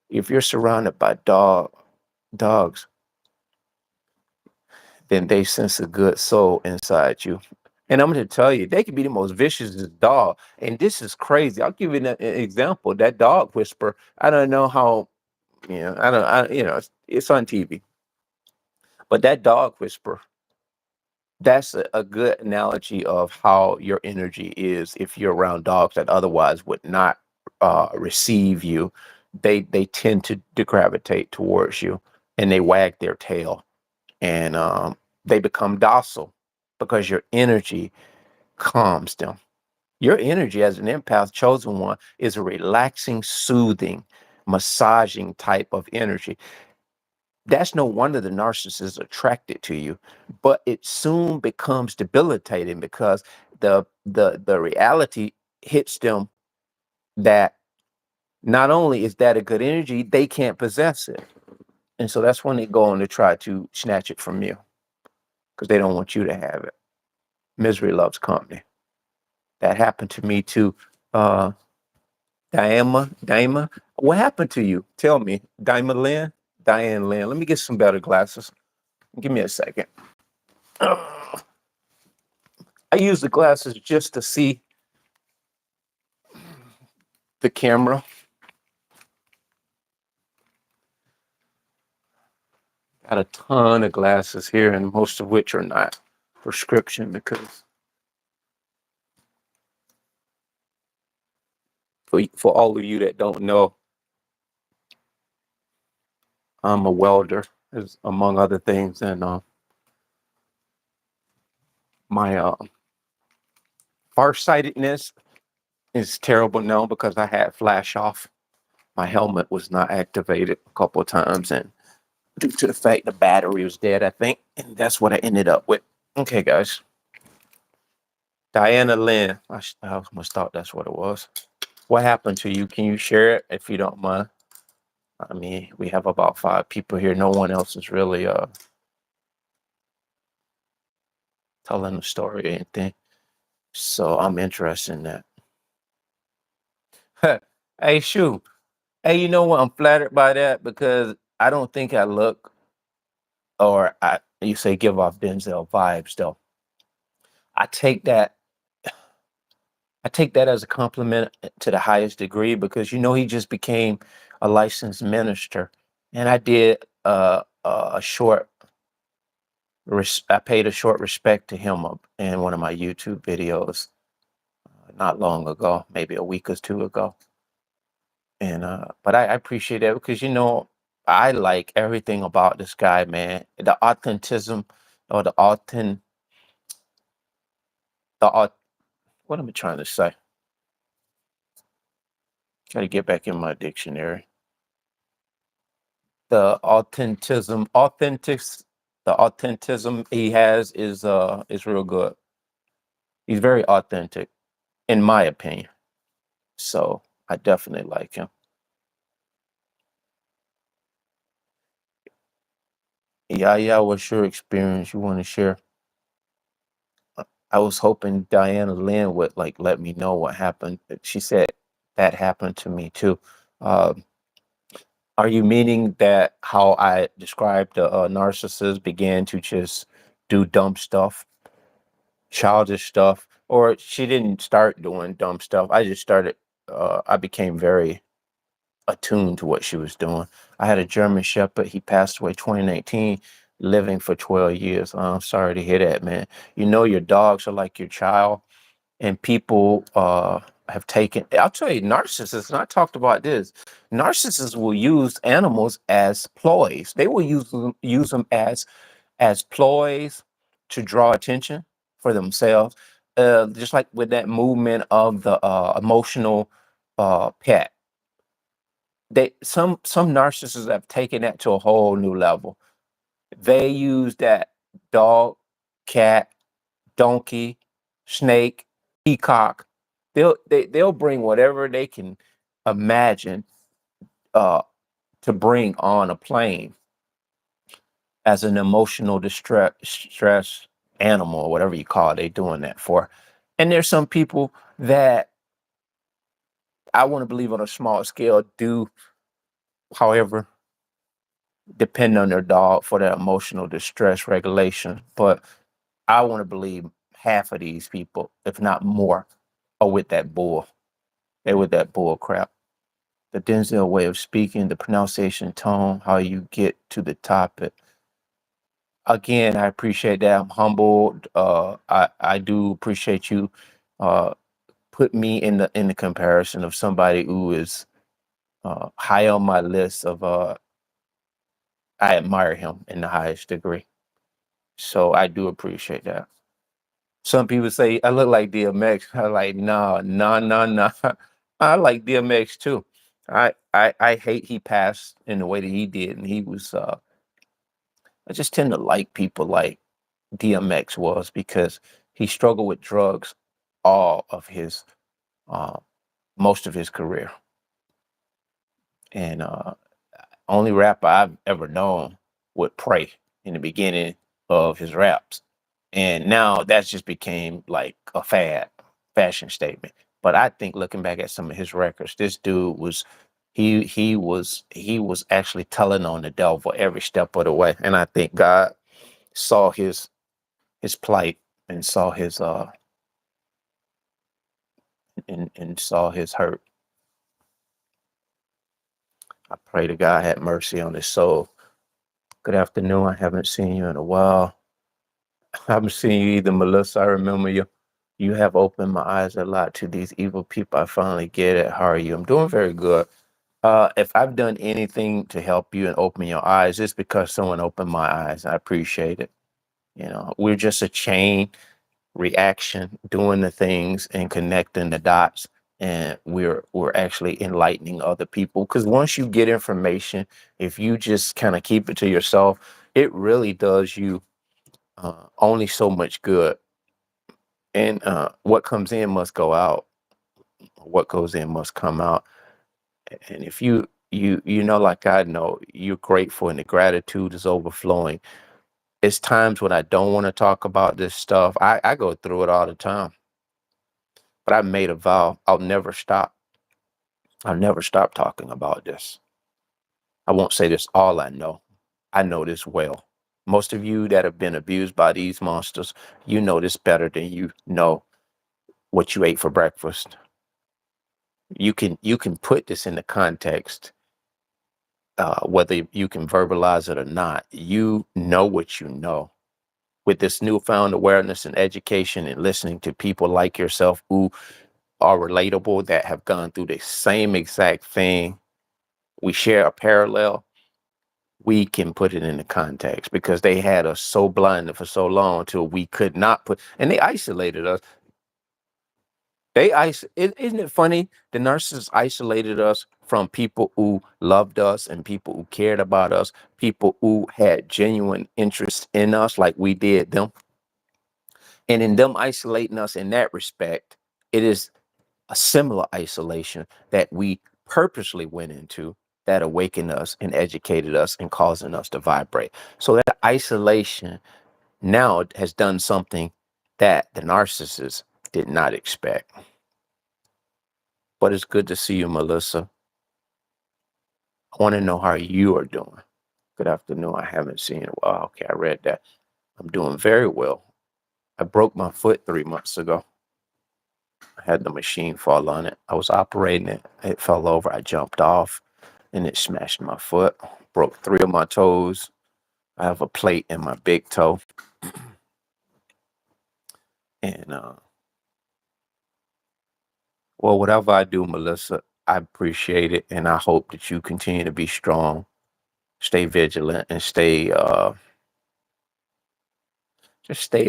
If you're surrounded by dogs, then they sense a good soul inside you. And I'm going to tell you, they can be the most vicious dog. And this is crazy. I'll give you an example. That dog whisper. I don't know how, I don't, it's on TV. But that dog whisper, that's a good analogy of how your energy is if you're around dogs that otherwise would not receive you. They tend to gravitate towards you and they wag their tail and they become docile because your energy calms them. Your energy as an empath, chosen one, is a relaxing, soothing, massaging type of energy. That's no wonder the narcissist is attracted to you, but it soon becomes debilitating because the reality hits them that not only is that a good energy, they can't possess it. And so that's when they go on to try to snatch it from you because they don't want you to have it. Misery loves company. That happened to me too. Daima, what happened to you? Tell me. Diane Lynn. Let me get some better glasses. Give me a second. I use the glasses just to see the camera. Got a ton of glasses here, and most of which are not prescription because for all of you that don't know, I'm a welder, as among other things, and my farsightedness is terrible now because I had flash off. My helmet was not activated a couple of times, and due to the fact the battery was dead, I think, and that's what I ended up with. Okay, guys. Diana Lynn. I almost thought that's what it was. What happened to you? Can you share it if you don't mind? I mean, we have about 5 people here. No one else is really telling the story or anything. So I'm interested in that. Hey, shoot. Hey, you know what? I'm flattered by that because I don't think I look or you say give off Denzel vibes though. I take that I take that as a compliment to the highest degree because he just became a licensed minister, and I did a short. I paid a short respect to him in one of my YouTube videos not long ago, maybe a week or two ago, and but I appreciate that because I like everything about this guy, man. The authentism or the what am I trying to say? Got to get back in my dictionary. The authentism he has is real good. He's very authentic, in my opinion. So I definitely like him. Yeah, what's your experience you want to share? I was hoping Diana Lynn would like let me know what happened. She said that happened to me too. Um, are you meaning that how I described the narcissist began to just do dumb stuff, childish stuff, or she didn't start doing dumb stuff? I just started. I became very attuned to what she was doing. I had a German Shepherd. He passed away 2019, living for 12 years. I'm sorry to hear that, man. Your dogs are like your child, and people have taken. I'll tell you, narcissists. And I talked about this. Narcissists will use animals as ploys. They will use them as ploys to draw attention for themselves. Just like with that movement of the emotional pet. Some narcissists have taken that to a whole new level. They use that dog, cat, donkey, snake, peacock. They'll bring whatever they can imagine uh, to bring on a plane as an emotional distress stress animal or whatever you call it. They doing that for. And there's some people that I want to believe on a small scale do, however, depend on their dog for their emotional distress regulation. But I want to believe half of these people, if not more, are with that bull. They're with that bull crap. The Denzel way of speaking, the pronunciation tone, how you get to the topic. Again, I appreciate that. I'm humbled. I do appreciate you uh, put me in the comparison of somebody who is high on my list of I admire him in the highest degree. So I do appreciate that. Some people say I look like DMX. I like no, no, no, no. I like DMX too. I hate he passed in the way that he did, and he was. I just tend to like people like DMX was because he struggled with drugs all of his uh, most of his career, and only rapper I've ever known would pray in the beginning of his raps. And now that's just became like a fashion statement. But I think looking back at some of his records, this dude was he was actually telling on the devil every step of the way. And I think God saw his plight and saw his and saw his hurt. I pray to God had mercy on his soul Good afternoon. I haven't seen you in a while. I haven't seen you either, Melissa. I remember you. You have opened my eyes a lot to these evil people. I finally get it. How are you? I'm doing very good. If I've done anything to help you and open your eyes, it's because someone opened my eyes. I appreciate it. We're just a chain reaction, doing the things and connecting the dots, and we're actually enlightening other people. Because once you get information, if you just kind of keep it to yourself, it really does you only so much good. And what comes in must go out. What goes in must come out. And if you know, like I know, you're grateful and the gratitude is overflowing. It's times when I don't want to talk about this stuff. I go through it all the time, but I made a vow. I'll never stop. I'll never stop talking about this. I won't say this all I know. I know this well. Most of you that have been abused by these monsters, you know this better than you know what you ate for breakfast. You can put this into context, whether you can verbalize it or not. You know what you know. With this newfound awareness and education and listening to people like yourself who are relatable, that have gone through the same exact thing, we share a parallel. We can put it into context because they had us so blinded for so long till we could not put, and they isolated us. Isn't it funny? The narcissists isolated us from people who loved us and people who cared about us, people who had genuine interest in us like we did them. And in them isolating us in that respect, it is a similar isolation that we purposely went into that awakened us and educated us and causing us to vibrate. So that isolation now has done something that the narcissist did not expect. But it's good to see you, Melissa. I want to know how you are doing. Good afternoon. I haven't seen it. Wow, okay, I read that. I'm doing very well. I broke my foot 3 months ago. I had the machine fall on it. I was operating it. It fell over. I jumped off and it smashed my foot. Broke 3 of my toes. I have a plate in my big toe. And well, whatever I do, Melissa, I appreciate it. And I hope that you continue to be strong, stay vigilant, and just stay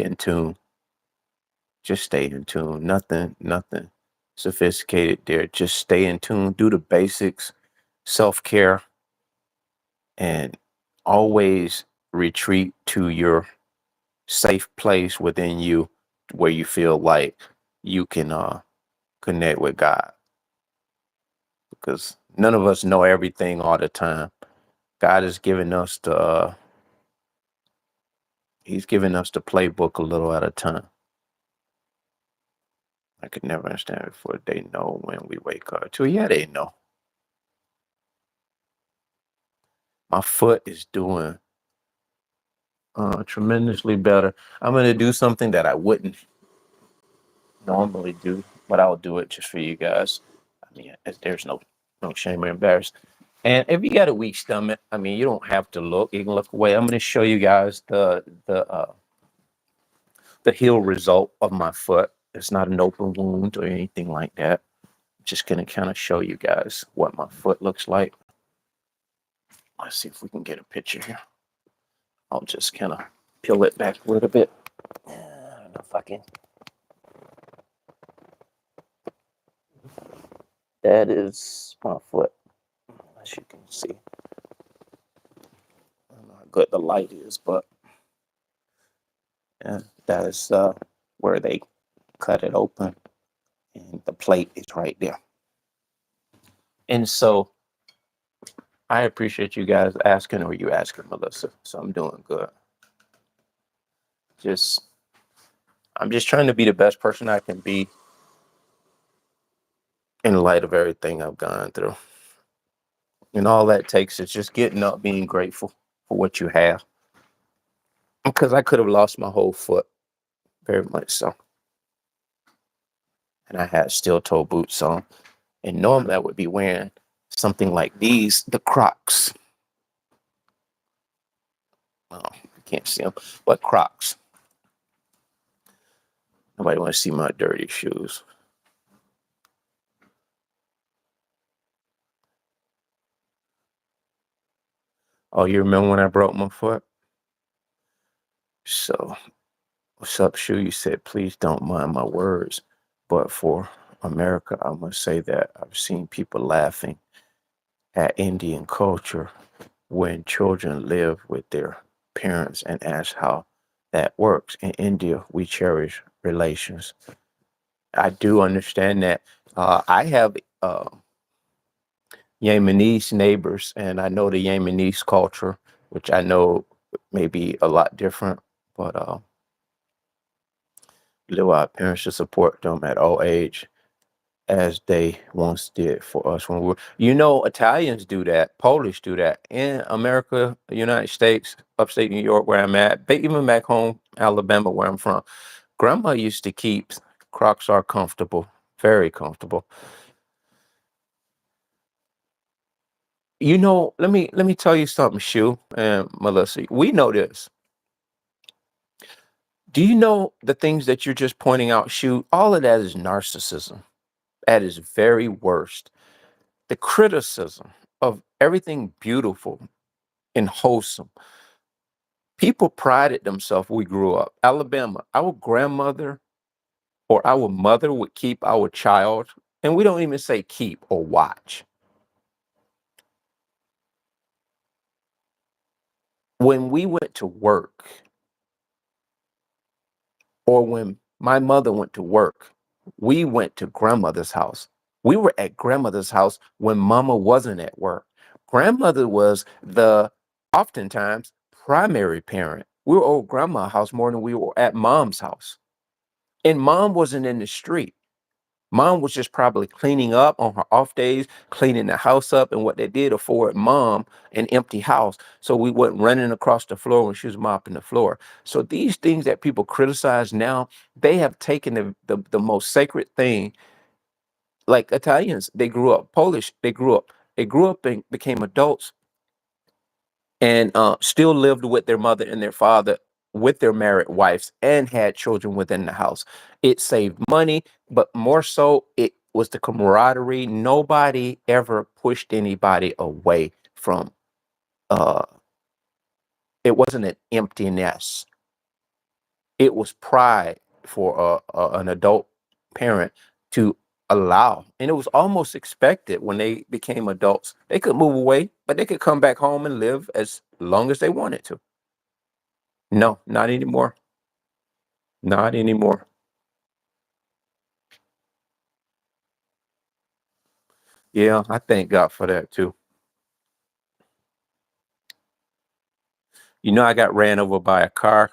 in tune. Just stay in tune. Nothing sophisticated there. Just stay in tune. Do the basics, self-care, and always retreat to your safe place within you where you feel like you can connect with God. Because none of us know everything all the time. God has given us He's given us the playbook a little at a time. I could never understand before they know when we wake up. Too, yeah, they know. My foot is doing tremendously better. I'm gonna do something that I wouldn't normally do, but I'll do it just for you guys. I mean, there's no shame or embarrassment. And if you got a weak stomach, I mean, you don't have to look. You can look away. I'm gonna show you guys the heal result of my foot. It's not an open wound or anything like that. Just gonna kind of show you guys what my foot looks like. Let's see if we can get a picture here. I'll just kind of peel it back a little bit. I don't know if I can. That is my foot, as you can see. I don't know how good the light is, but yeah, that is where they cut it open, and the plate is right there. And so I appreciate you guys asking, or you asking, Melissa. So I'm doing good. I'm just trying to be the best person I can be in light of everything I've gone through. And all that takes is just getting up, being grateful for what you have. Because I could have lost my whole foot, very much so. And I had steel toe boots on. And normally I would be wearing something like these, the Crocs. Oh, you can't see them, but Crocs. Nobody want to see my dirty shoes. Oh, you remember when I broke my foot? So, what's up, shoe? You said, please don't mind my words. But for America, I must say that I've seen people laughing at Indian culture when children live with their parents and ask how that works. In India, we cherish relations. I do understand that. I have Yemenis neighbors, and I know the Yemenis culture, which I know may be a lot different, but live with our parents to support them at all age as they once did for us when we were, Italians do that, Polish do that in America, United States, upstate New York, where I'm at, even back home, Alabama, where I'm from. Grandma used to keep Crocs are comfortable, very comfortable. Let me tell you something, Shu and Melissa. We know this. Do you know the things that you're just pointing out, Shu? All of that is narcissism at its very worst. The criticism of everything beautiful and wholesome. People prided themselves. We grew up. Alabama, our grandmother or our mother would keep our child, and we don't even say keep or watch. When we went to work, or when my mother went to work, we went to grandmother's house. We were at grandmother's house when mama wasn't at work. Grandmother was oftentimes primary parent. We were over grandma's house more than we were at mom's house. And mom wasn't in the street. Mom was just probably cleaning up on her off days, cleaning the house up, and what they did afford mom an empty house. So we wasn't running across the floor when she was mopping the floor. So these things that people criticize now, they have taken the most sacred thing. Like Italians, they grew up Polish, they grew up and became adults and still lived with their mother and their father with their married wives and had children within the house. It saved money, but more so, it was the camaraderie. Nobody ever pushed anybody away from. Uh, it wasn't an emptiness. It was pride for an adult parent to allow, and it was almost expected when they became adults. They could move away, but they could come back home and live as long as they wanted to. No, not anymore. Not anymore. Yeah, I thank God for that too. I got ran over by a car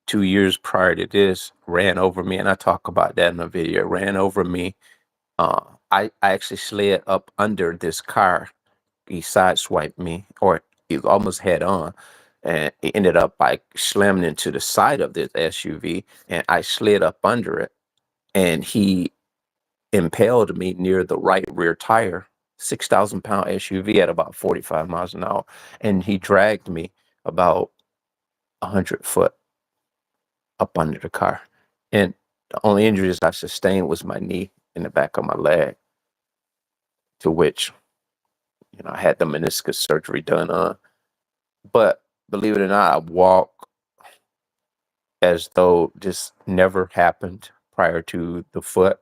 2 years prior to this, ran over me, and I talk about that in the video. Ran over me. I actually slid up under this car. He sideswiped me, or he was almost head on, and it ended up like slamming into the side of this SUV, and I slid up under it, and he impaled me near the right rear tire, 6,000-pound SUV at about 45 miles an hour. And he dragged me about 100 foot up under the car. And the only injuries I sustained was my knee and the back of my leg, to which, I had the meniscus surgery done on. But believe it or not, I walk as though this never happened prior to the foot.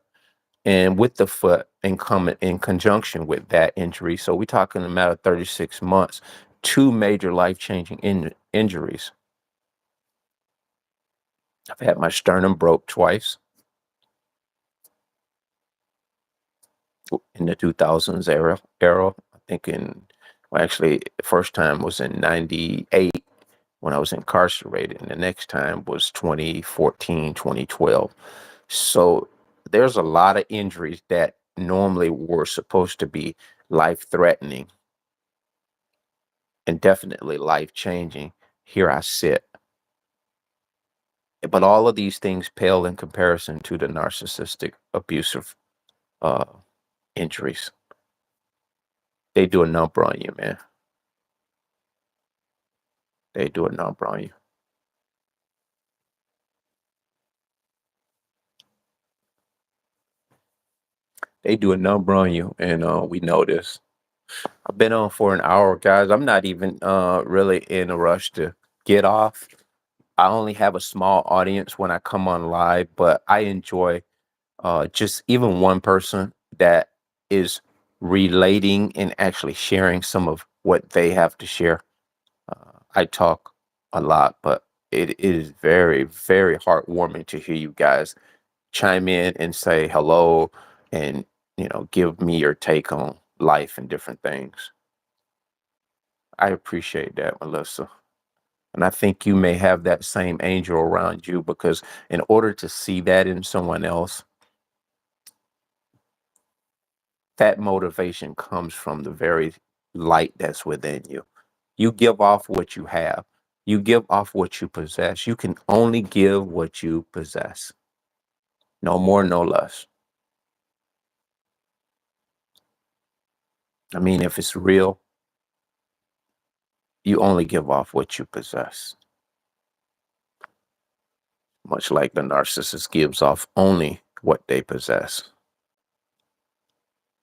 And with the foot and coming in conjunction with that injury. So we're talking a matter of 36 months, two major life-changing injuries. I've had my sternum broke twice in the 2000s era. I think actually, the first time was in 98 when I was incarcerated, and the next time was 2014, 2012. So there's a lot of injuries that normally were supposed to be life-threatening and definitely life-changing. Here I sit. But all of these things pale in comparison to the narcissistic, abusive uh, injuries. They do a number on you, man. They do a number on you. They do a number on you, and we know this. I've been on for an hour, guys. I'm not even really in a rush to get off. I only have a small audience when I come on live, but I enjoy just even one person that is relating and actually sharing some of what they have to share. I talk a lot, but it is very, very heartwarming to hear you guys chime in and say hello and, give me your take on life and different things. I appreciate that, Melissa. And I think you may have that same angel around you, because in order to see that in someone else, that motivation comes from the very light that's within you. You give off what you have. You give off what you possess. You can only give what you possess. No more, no less. I mean, if it's real, you only give off what you possess. Much like the narcissist gives off only what they possess.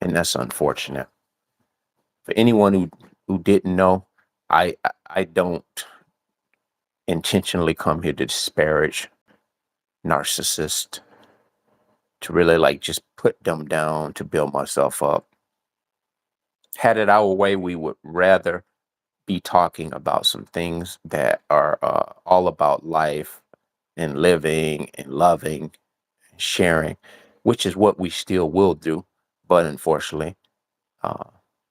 And that's unfortunate. For anyone who didn't know, I don't intentionally come here to disparage narcissists, to really like just put them down, to build myself up. Had it our way, we would rather be talking about some things that are all about life and living and loving and sharing, which is what we still will do. But unfortunately, uh,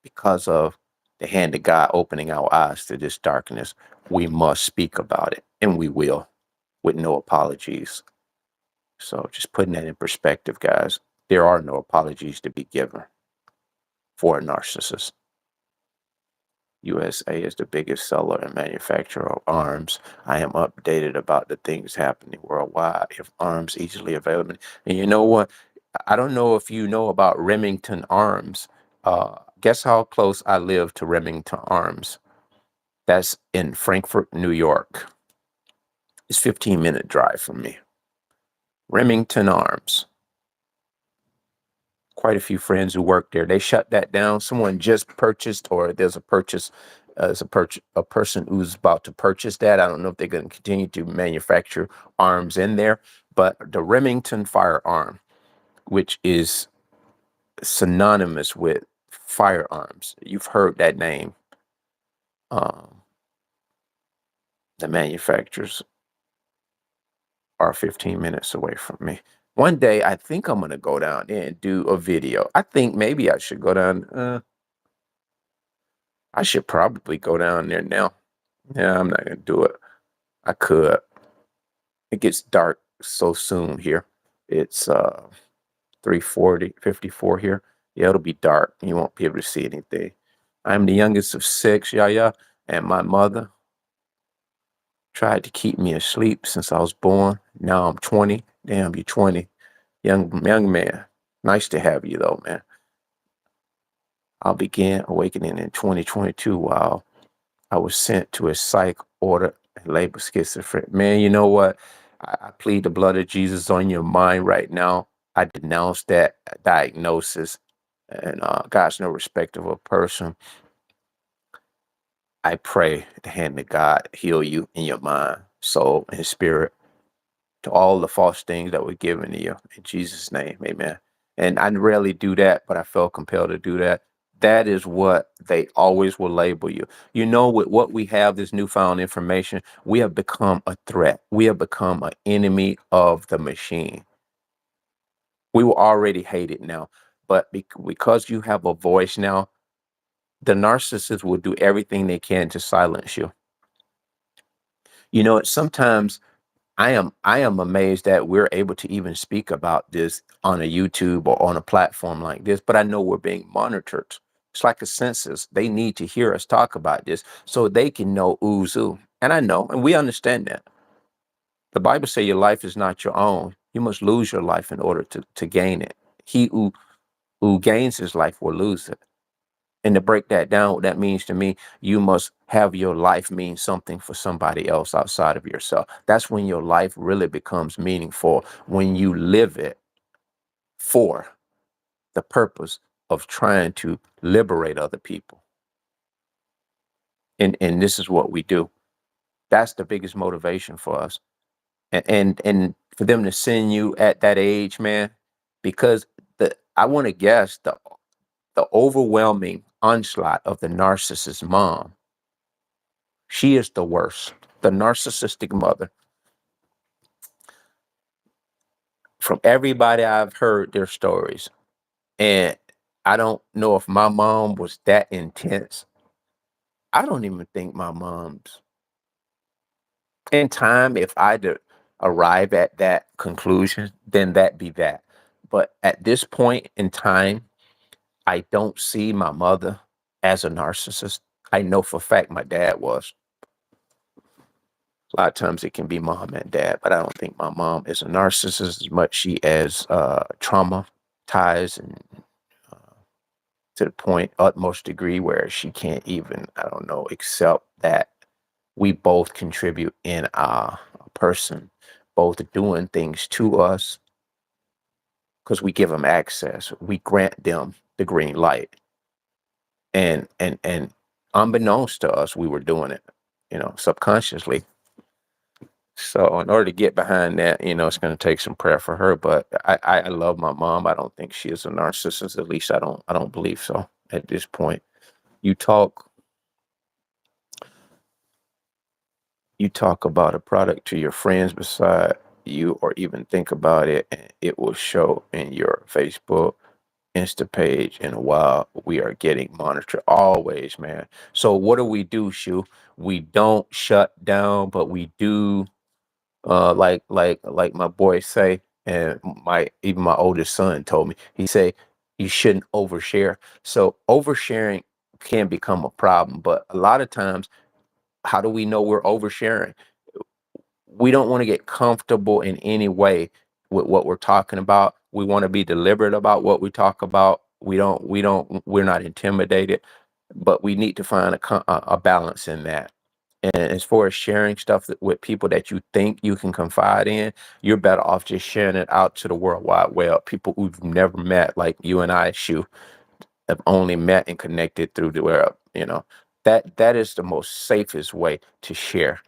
because of the hand of God opening our eyes to this darkness, we must speak about it, and we will, with no apologies. So just putting that in perspective, guys, there are no apologies to be given for a narcissist. USA is the biggest seller and manufacturer of arms. I am updated about the things happening worldwide. If arms easily available. And you know what? I don't know if you know about Remington Arms. Guess how close I live to Remington Arms? That's in Frankfort, New York. It's 15-minute drive from me. Remington Arms. Quite a few friends who work there. They shut that down. Someone just purchased, or there's a purchase, a person who's about to purchase that. I don't know if they're going to continue to manufacture arms in there, but the Remington firearm, which is synonymous with firearms. You've heard that name. Um, the manufacturers are 15 minutes away from me. One day, I think I'm going to go down there and do a video. I think maybe I should go down. I should probably go down there now. Yeah, I'm not going to do it. I could. It gets dark so soon here. It's 3:54 here. Yeah, it'll be dark. You won't be able to see anything. I'm the youngest of six, yeah, and my mother tried to keep me asleep since I was born. Now I'm 20. Damn, you're 20. Young man. Nice to have you though, man. I began awakening in 2022 while I was sent to a psych order and labeled schizophrenic. Man, you know what? I plead the blood of Jesus on your mind right now. I denounce that diagnosis, and God's no respect of a person. I pray the hand of God heal you in your mind, soul, and spirit, to all the false things that were given to you. In Jesus' name, amen. And I rarely do that, but I felt compelled to do that. That is what they always will label you. You know, with what we have, this newfound information, we have become a threat. We have become an enemy of the machine. We were already hated now, but because you have a voice now, the narcissist will do everything they can to silence you. You know, sometimes I am amazed that we're able to even speak about this on a YouTube or on a platform like this, but I know we're being monitored. It's like a census. They need to hear us talk about this so they can know who's who. And I know, and we understand that. The Bible says your life is not your own. You must lose your life in order to gain it. He who gains his life will lose it. And to break that down, what that means to me, you must have your life mean something for somebody else outside of yourself. That's when your life really becomes meaningful, when you live it for the purpose of trying to liberate other people. And this is what we do. That's the biggest motivation for us. And for them to send you at that age, man, because I want to guess the overwhelming onslaught of the narcissist mom, she is the worst. The narcissistic mother. From everybody I've heard their stories, and I don't know if my mom was that intense. I don't even think my mom's in time. If I did arrive at that conclusion, then that be that. But at this point in time, I don't see my mother as a narcissist. I know for a fact my dad was. A lot of times it can be mom and dad, but I don't think my mom is a narcissist as much she as traumatized and to the point, utmost degree where she can't even, I don't know, accept that we both contribute in a person, both doing things to us because we give them access. We grant them the green light. And unbeknownst to us, we were doing it, subconsciously. So in order to get behind that, it's going to take some prayer for her. But I love my mom. I don't think she is a narcissist. At least I don't believe so at this point. You talk you talk about a product to your friends beside you, or even think about it, and it will show in your Facebook Insta page. In a while, we are getting monitored always, man. So what do we do, Shu? We don't shut down, but we do like my boy say, and my oldest son told me, he say you shouldn't overshare. So oversharing can become a problem, but a lot of times, how do we know we're oversharing? We don't want to get comfortable in any way with what we're talking about. We want to be deliberate about what we talk about. We're not intimidated, but we need to find a balance in that. And as far as sharing stuff with people that you think you can confide in, you're better off just sharing it out to the world wide web. People who've never met, like you and I, Shu, have only met and connected through the web. That is the most safest way to share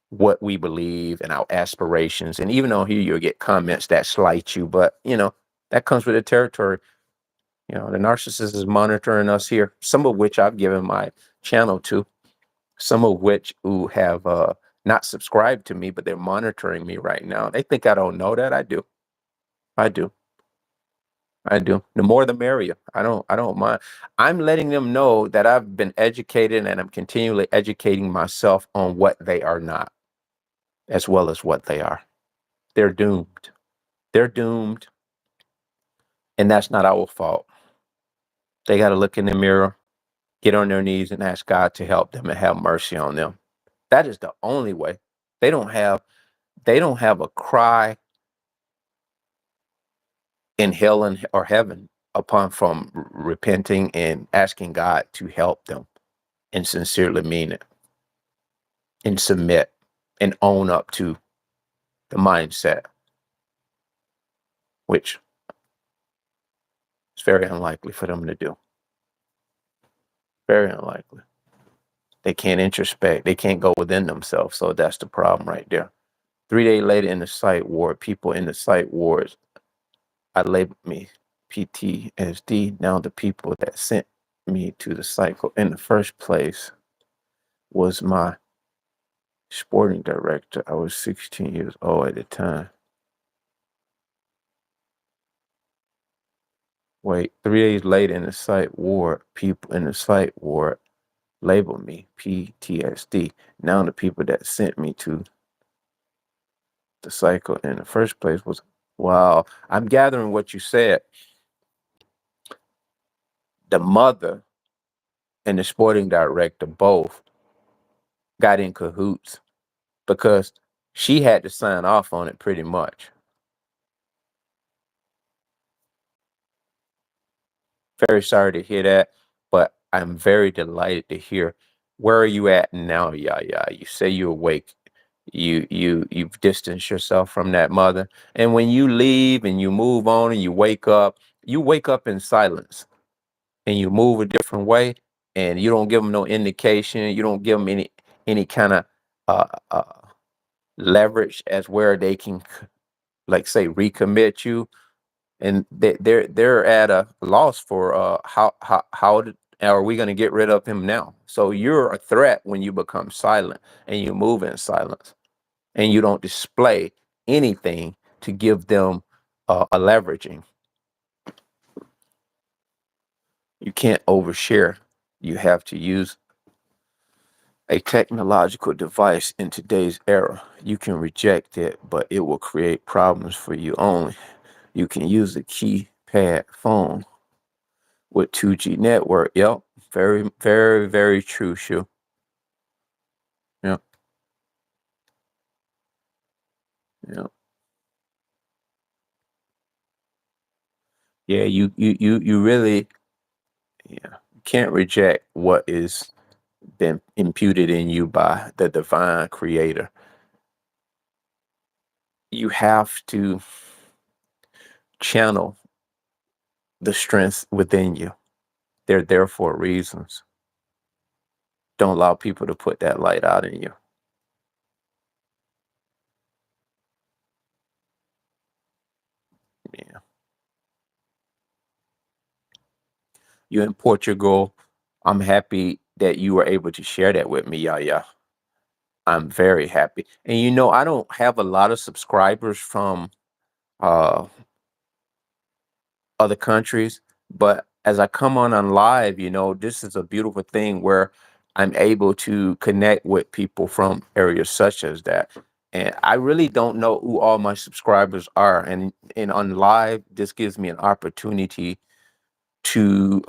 what we believe and our aspirations. And even on here, you'll get comments that slight you, but that comes with the territory. The narcissist is monitoring us here, some of which I've given my channel to, some of which who have not subscribed to me, but they're monitoring me right now. They think I don't know that. I do. I do. I do. The more the merrier. I don't mind. I'm letting them know that I've been educated and I'm continually educating myself on what they are not, as well as what they are. They're doomed. They're doomed, and that's not our fault. They got to look in the mirror, get on their knees, and ask God to help them and have mercy on them. That is the only way. They don't have a cry in hell or heaven upon from repenting and asking God to help them and sincerely mean it and submit and own up to the mindset, which is very unlikely for them to do. Very unlikely. They can't introspect. They can't go within themselves. So that's the problem right there. 3 days later in the psych ward, people in the psych wards, I labeled me PTSD. Now the people that sent me to the cycle in the first place was my sporting director. I was 16 years old at the time. Wait, 3 days later in the psych ward, people in the psych ward labeled me PTSD. Now the people that sent me to the cycle in the first place was, wow. I'm gathering what you said. The mother and the sporting director both got in cahoots because she had to sign off on it pretty much. Very sorry to hear that, but I'm very delighted to hear. Where are you at now, Yaya? You say you're awake. You've distanced yourself from that mother. And when you leave and you move on and you wake up in silence and you move a different way, and you don't give them no indication. You don't give them any kind of uh, uh, leverage as where they can, like, say, recommit you, and they're at a loss for are we going to get rid of him now? So you're a threat when you become silent and you move in silence and you don't display anything to give them a leveraging. You can't overshare. You have to use a technological device in today's era. You can reject it, but it will create problems for you only. You can use a keypad phone with 2G network. Yep. Very, very, very true, Shu. Yep. Yep. Yeah, you really, yeah, can't reject what is been imputed in you by the divine creator. You have to channel the strength within you. They're there for reasons. Don't allow people to put that light out in you. Yeah. You in Portugal. I'm happy that you were able to share that with me, Yaya. I'm very happy. And I don't have a lot of subscribers from uh other countries, but as I come on live, this is a beautiful thing where I'm able to connect with people from areas such as that. And I really don't know who all my subscribers are. And on live, this gives me an opportunity to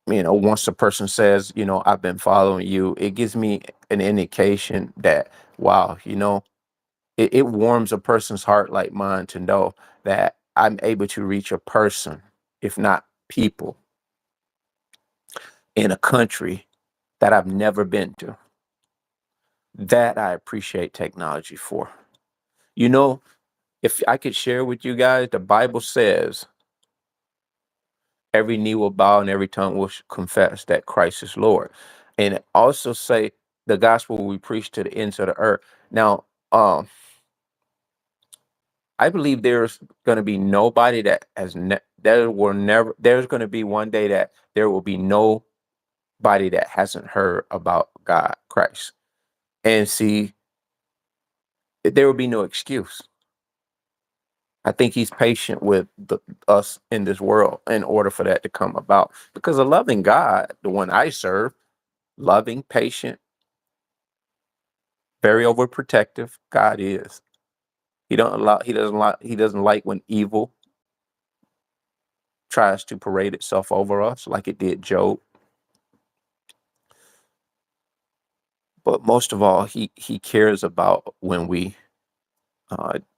once a person says, I've been following you, it gives me an indication that, wow, it warms a person's heart like mine to know that I'm able to reach a person, if not people, in a country that I've never been to. That I appreciate technology for. You know, if I could share with you guys, the Bible says every knee will bow and every tongue will confess that Christ is Lord. And it also say the gospel will be preached to the ends of the earth. Now, I believe there's going to be nobody that there will never, there's going to be one day that there will be nobody that hasn't heard about God, Christ. And see, there will be no excuse. I think he's patient with us in this world in order for that to come about. Because a loving God, the one I serve, loving, patient, very overprotective, God is. He doesn't like when evil tries to parade itself over us like it did Job. But most of all, he cares about when we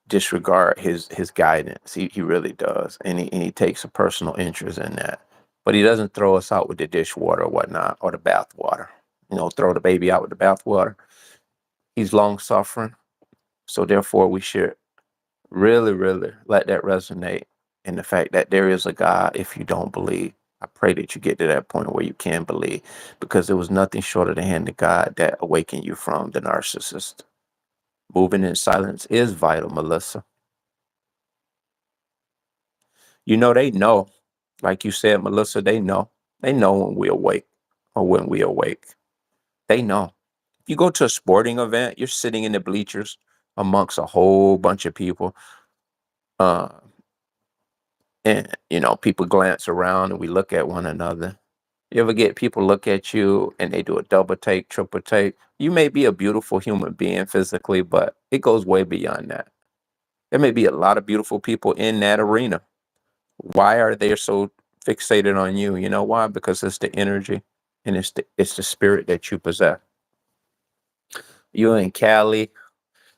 disregard his guidance. He really does, and he takes a personal interest in that. But he doesn't throw us out with the dishwater or whatnot, or the bath water. Throw the baby out with the bath water. He's long suffering, so therefore we should really, really let that resonate in the fact that there is a God. If you don't believe, I pray that you get to that point where you can believe, because there was nothing short of the hand of God that awakened you from the narcissist. Moving in silence is vital, Melissa. They know, like you said, Melissa, they know. They know when we awake or when we awake. They know. If you go to a sporting event, you're sitting in the bleachers amongst a whole bunch of people. Uh, and, people glance around and we look at one another. You ever get people look at you and they do a double take, triple take? You may be a beautiful human being physically, but it goes way beyond that. There may be a lot of beautiful people in that arena. Why are they so fixated on you? You know why? Because it's the energy and it's the spirit that you possess. You in Cali.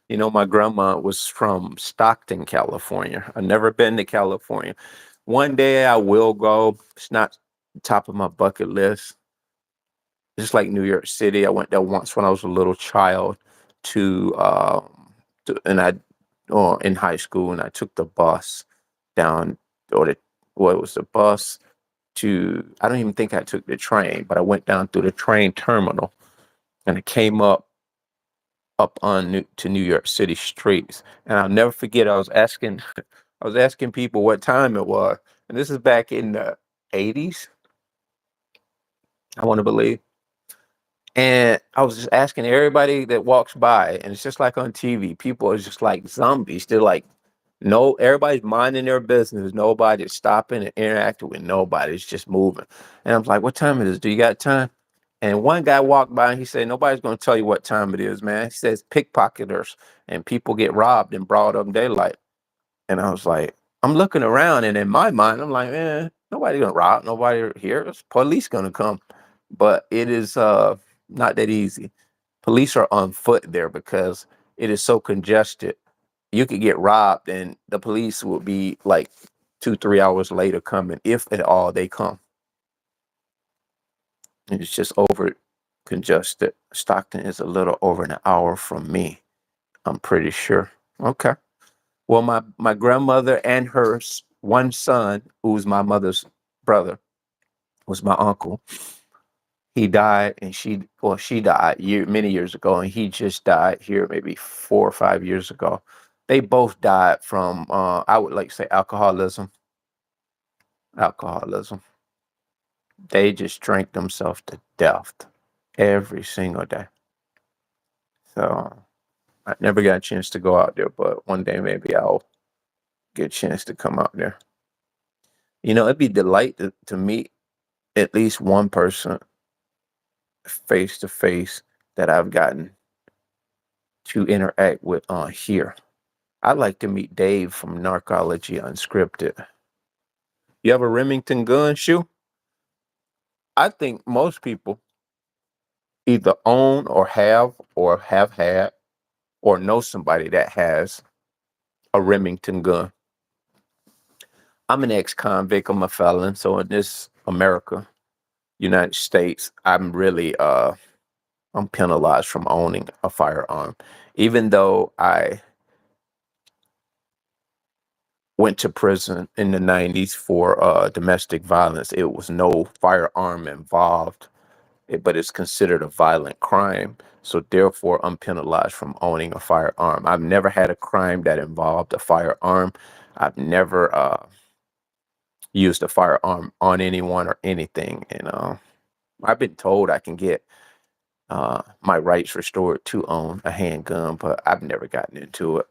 My grandma was from Stockton, California. I've never been to California. One day I will go. It's not top of my bucket list. Just like New York City, I went there once when I was a little child to, and I, in high school, and I took the bus down, or the, well, it was the bus to, I don't even think I took the train, but I went down through the train terminal and I came up on to New York City streets. And I'll never forget, I was asking, I was asking people what time it was. And this is back in the 80s, I want to believe. And I was just asking everybody that walks by, and it's just like on TV, people are just like zombies. They're like, no, everybody's minding their business. Nobody's stopping and interacting with nobody. It's just moving. And I'm like, what time it is? Do you got time? And one guy walked by and he said, nobody's going to tell you what time it is, man. He says pickpocketers and people get robbed in broad daylight. And I was like, I'm looking around, and in my mind, I'm like, man, nobody gonna rob, nobody here. It's police gonna come. But it is not that easy. Police are on foot there because it is so congested. You could get robbed, and the police will be like 2, 3 hours later coming, if at all they come. And it's just over congested. Stockton is a little over an hour from me, I'm pretty sure. Okay. Well, my grandmother and her one son, who was my mother's brother, was my uncle. He died, and she died many years ago, and he just died here maybe 4 or 5 years ago. They both died from I would like to say alcoholism. Alcoholism. They just drank themselves to death every single day. So I never got a chance to go out there, but one day maybe I'll get a chance to come out there. You know, it'd be delight to meet at least one person face to face that I've gotten to interact with on here. I'd like to meet Dave from Narcology Unscripted. You have a Remington gun, Shoe? I think most people either own or have had or know somebody that has a Remington gun. I'm an ex-convict. I'm a felon. So in this America, United States, I'm really I'm penalized from owning a firearm. Even though I went to prison in the 90s for domestic violence, it was no firearm involved, but it's considered a violent crime. So therefore, I'm penalized from owning a firearm. I've never had a crime that involved a firearm. I've never used a firearm on anyone or anything. And I've been told I can get my rights restored to own a handgun, but I've never gotten into it.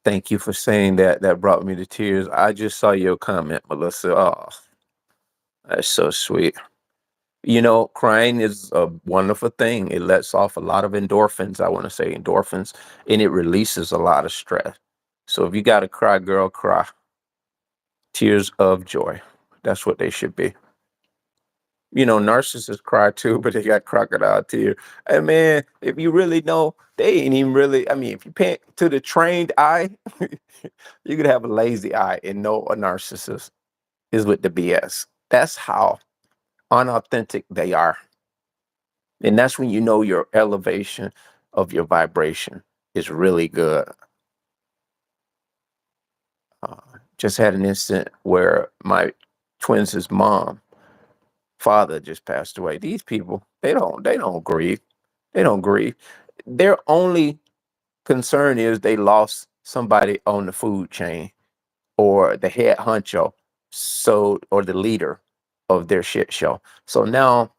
Thank you for saying that. That brought me to tears. I just saw your comment, Melissa. Oh, that's so sweet. You know, crying is a wonderful thing. It lets off a lot of endorphins. I want to say endorphins, and it releases a lot of stress. So if you got to cry, girl, cry. Tears of joy. That's what they should be. You know, narcissists cry too, but they got crocodile tears. And man, if you really know, they ain't even really. I mean, if you pay to the trained eye, you could have a lazy eye and know a narcissist is with the BS. That's how unauthentic they are. And that's when you know your elevation of your vibration is really good. Uh, just had an incident where my twins' father just passed away. These people, they don't grieve. They don't grieve. Their only concern is they lost somebody on the food chain or the head honcho, so or the leader of their shit show. So now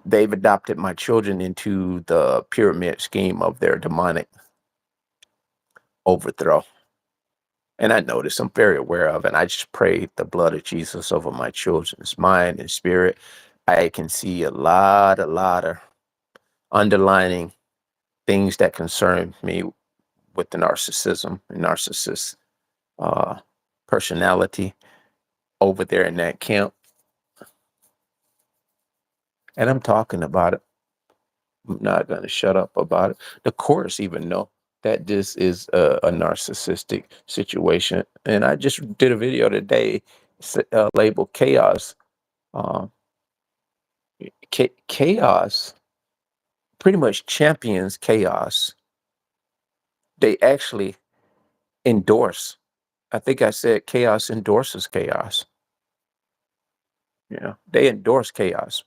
they've adopted my children into the pyramid scheme of their demonic overthrow. And I know this, I'm very aware of, and I just pray the blood of Jesus over my children's mind and spirit. I can see a lot of underlining things that concern me with the narcissism and narcissist uh, personality over there in that camp. And I'm talking about it. I'm not going to shut up about it. The courts even know that this is a narcissistic situation. And I just did a video today labeled chaos. Uh, chaos pretty much champions chaos. They actually endorse. I think I said chaos endorses chaos. They endorse chaos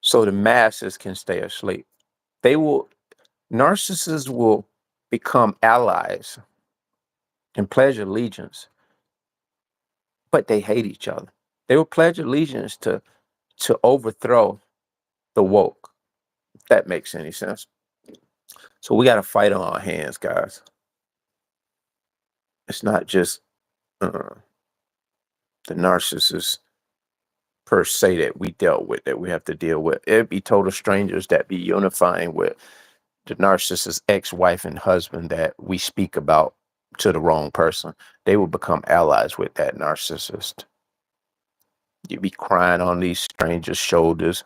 so the masses can stay asleep. They will, narcissists will become allies and pledge allegiance, but they hate each other. They will pledge allegiance to overthrow the woke, if that makes any sense. So we got to fight on our hands, guys. It's not just the narcissists per se that we dealt with, that we have to deal with. It'd be total strangers that be unifying with the narcissist's ex-wife and husband that we speak about to the wrong person. They will become allies with that narcissist. You'd be crying on these strangers' shoulders,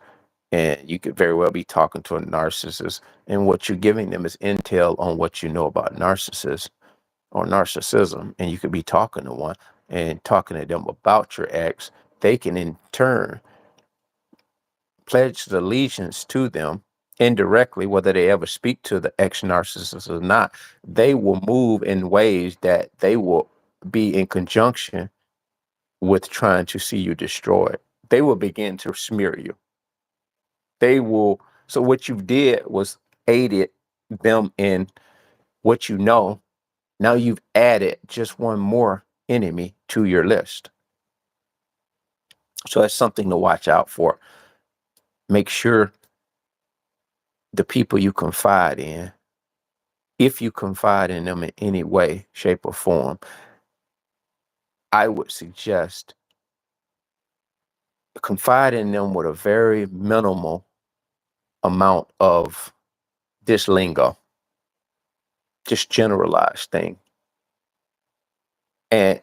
and you could very well be talking to a narcissist, and what you're giving them is intel on what you know about narcissists or narcissism, and you could be talking to one and talking to them about your ex. They can in turn pledge allegiance to them indirectly, whether they ever speak to the ex narcissist or not. They will move in ways that they will be in conjunction with trying to see you destroyed. They will begin to smear you. They will. So what you did was aided them in what you know. Now you've added just one more enemy to your list. So that's something to watch out for. Make sure the people you confide in, if you confide in them in any way, shape, or form, I would suggest confide in them with a very minimal amount of this lingo, just generalized thing. And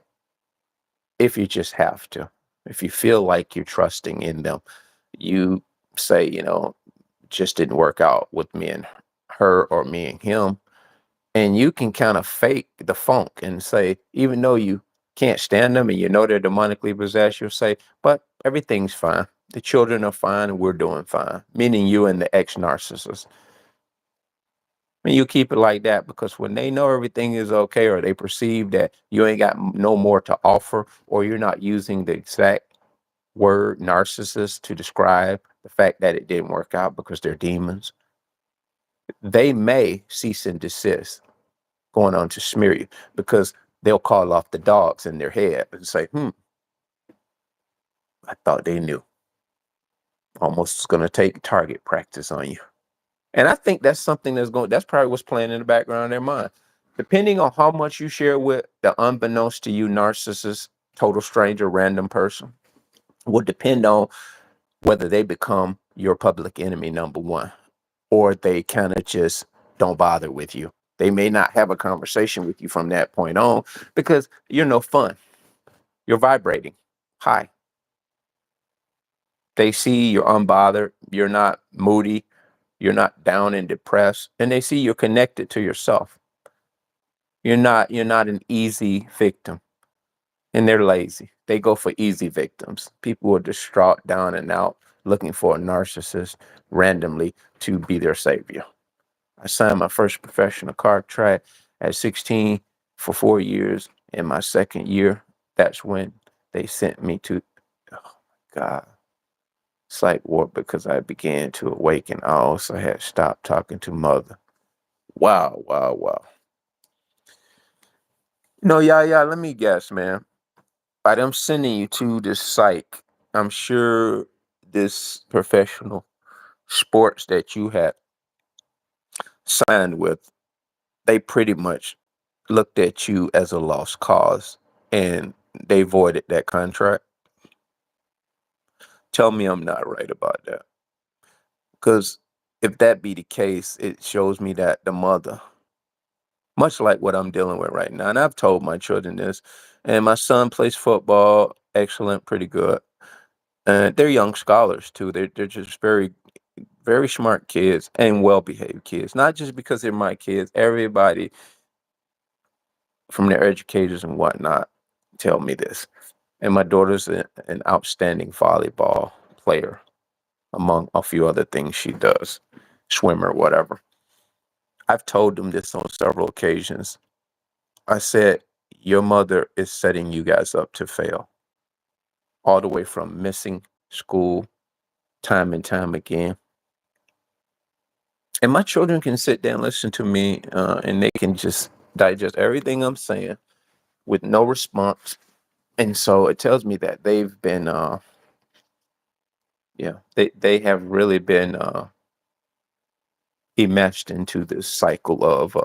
if you just have to, if you feel like you're trusting in them, you say, just didn't work out with me and her or me and him. And you can kind of fake the funk and say, even though you can't stand them and you know they're demonically possessed, you'll say, but everything's fine. The children are fine and we're doing fine, meaning you and the ex-narcissist. And you keep it like that, because when they know everything is okay, or they perceive that you ain't got no more to offer, or you're not using the exact word narcissist to describe the fact that it didn't work out because they're demons, they may cease and desist going on to smear you, because they'll call off the dogs in their head and say, I thought they knew. Almost going to take target practice on you. And I think that's something that's probably what's playing in the background of their mind. Depending on how much you share with the unbeknownst to you narcissist, total stranger, random person, will depend on whether they become your public enemy, number one, or they kind of just don't bother with you. They may not have a conversation with you from that point on because you're no fun. You're vibrating high. They see you're unbothered. You're not moody. You're not down and depressed. And they see you're connected to yourself. You're not an easy victim. And they're lazy. They go for easy victims. People who are distraught, down and out, looking for a narcissist randomly to be their savior. I signed my first professional car track at 16 for 4 years. In my second year, that's when they sent me to, oh my God, psych ward, because I began to awaken. I also had stopped talking to mother. Wow, wow, wow. Yeah, let me guess, man. By them sending you to this psych, I'm sure this professional sports that you had signed with, they pretty much looked at you as a lost cause and they voided that contract. Tell me I'm not right about that. Because if that be the case, it shows me that the mother, much like what I'm dealing with right now, and I've told my children this, and my son plays football, excellent, pretty good. And they're young scholars too. They're just very, very smart kids and well-behaved kids. Not just because they're my kids, everybody from their educators and whatnot tell me this. And my daughter's an outstanding volleyball player, among a few other things she does, swimmer, whatever. I've told them this on several occasions. I said, your mother is setting you guys up to fail, all the way from missing school time and time again. And my children can sit down, listen to me, and they can just digest everything I'm saying with no response. And so it tells me that they've been, they have really been enmeshed into this cycle of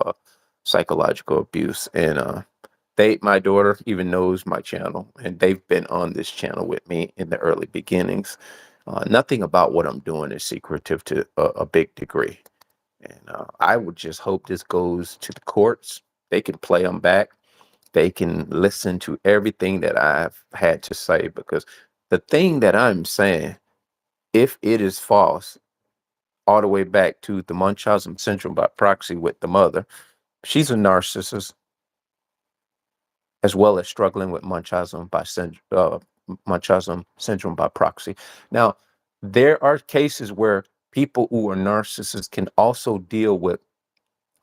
psychological abuse. And my daughter even knows my channel, and they've been on this channel with me in the early beginnings. Nothing about what I'm doing is secretive to a big degree. And I would just hope this goes to the courts. They can play them back. They can listen to everything that I've had to say, because the thing that I'm saying, if it is false, all the way back to the Munchausen syndrome by proxy with the mother, she's a narcissist, as well as struggling with Munchausen syndrome by proxy. Now, there are cases where people who are narcissists can also deal with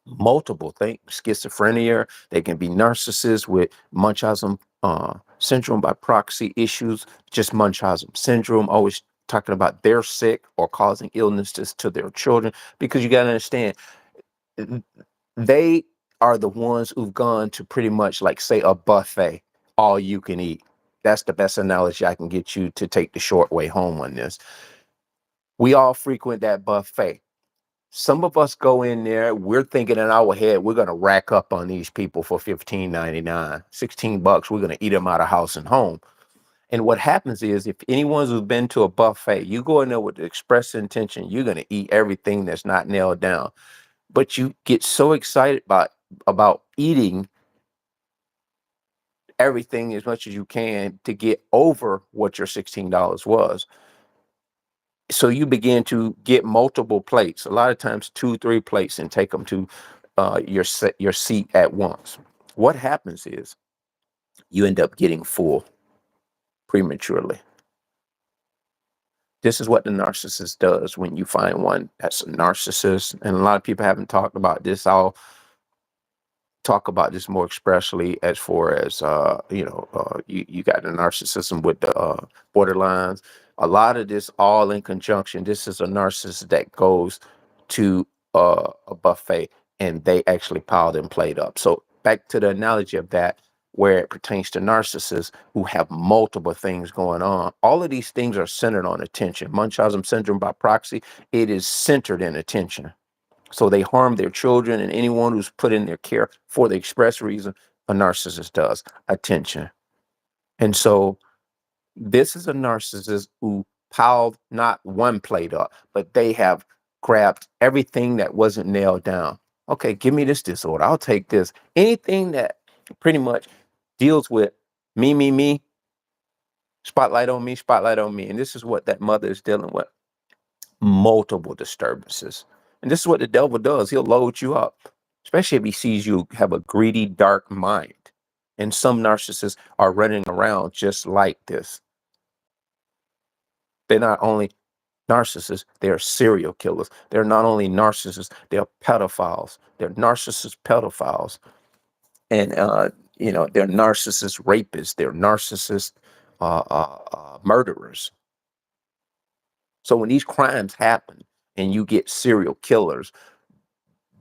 multiple things. Schizophrenia, they can be narcissists with Munchausen syndrome by proxy issues, just Munchausen syndrome, always talking about they're sick or causing illnesses to their children. Because you got to understand, they are the ones who've gone to pretty much, like, say, a buffet, all you can eat. That's the best analogy I can get you to take the short way home on this. We all frequent that buffet. Some of us go in there, we're thinking in our head, we're going to rack up on these people for $15.99, $16. We're going to eat them out of house and home. And what happens is, if anyone who's been to a buffet, you go in there with the express intention, you're going to eat everything that's not nailed down. But you get so excited about eating everything as much as you can to get over what your $16 was. So you begin to get multiple plates, a lot of times 2-3 plates, and take them to your seat at once. What happens is you end up getting full prematurely. This is what the narcissist does when you find one that's a narcissist. And a lot of people haven't talked about this. I'll talk about this more expressly as far as, you got the narcissism with the borderlines. A lot of this all in conjunction. This is a narcissist that goes to a buffet and they actually piled and played up. So back to the analogy of that, where it pertains to narcissists who have multiple things going on. All of these things are centered on attention. Munchausen syndrome by proxy, it is centered in attention. So they harm their children and anyone who's put in their care for the express reason a narcissist does, attention. And so this is a narcissist who piled not one plate up, but they have grabbed everything that wasn't nailed down. Okay, give me this disorder. I'll take this. Anything that pretty much deals with me, spotlight on me, spotlight on me. And this is what that mother is dealing with. Multiple disturbances. And this is what the devil does. He'll load you up, especially if he sees you have a greedy, dark mind. And some narcissists are running around just like this. They're not only narcissists, they're serial killers. They're not only narcissists, they're pedophiles. They're narcissist pedophiles. And, they're narcissist rapists. They're narcissist murderers. So when these crimes happen and you get serial killers,